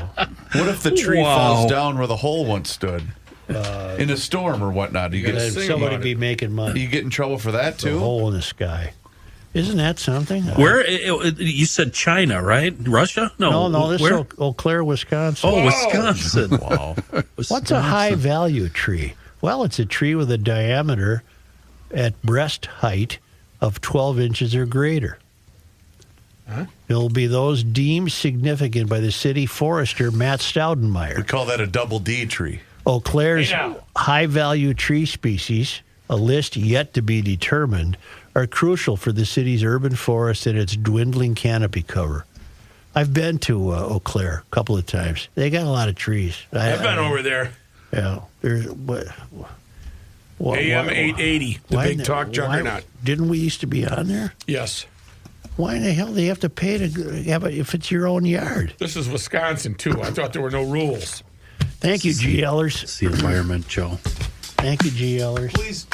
what if the tree falls down where the hole once stood? In a storm or whatnot? Somebody be making money. You get in trouble for that, too? A hole in the sky. Isn't that something? Where? You said China, right? Russia? No, this is Eau Claire, Wisconsin. Oh, Wisconsin. Wow. What's a high-value tree? Well, it's a tree with a diameter at breast height of 12 inches or greater. Huh? It'll be those deemed significant by the city forester, Matt Staudenmeyer. We call that a double D tree. Eau Claire's high-value tree species, a list yet to be determined, are crucial for the city's urban forest and its dwindling canopy cover. I've been to Eau Claire a couple of times. They got a lot of trees. I've been over there. Yeah. There's what AM 880, the big talk juggernaut. Didn't we used to be on there? Yes. Why in the hell do they have to pay to have it if it's your own yard? This is Wisconsin, too. I thought there were no rules. Thank you, GLers. It's the environment, Joe. Thank you, GLers. Please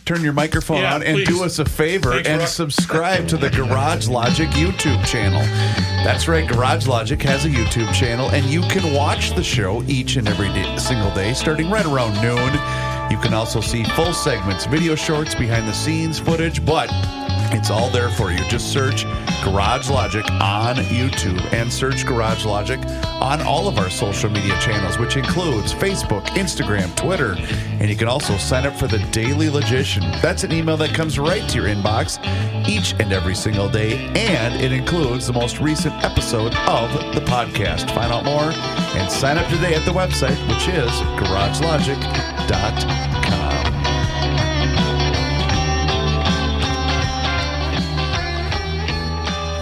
turn your microphone on and please. do us a favor Thanks, and Rock. subscribe to the Garage Logic YouTube channel. That's right, Garage Logic has a YouTube channel, and you can watch the show each and every single day, starting right around noon. You can also see full segments, video shorts, behind-the-scenes footage, but it's all there for you. Just search Garage Logic on YouTube and search Garage Logic on all of our social media channels, which includes Facebook, Instagram, Twitter, and you can also sign up for the Daily Logician. That's an email that comes right to your inbox each and every single day, and it includes the most recent episode of the podcast. Find out more and sign up today at the website, which is garagelogic.com.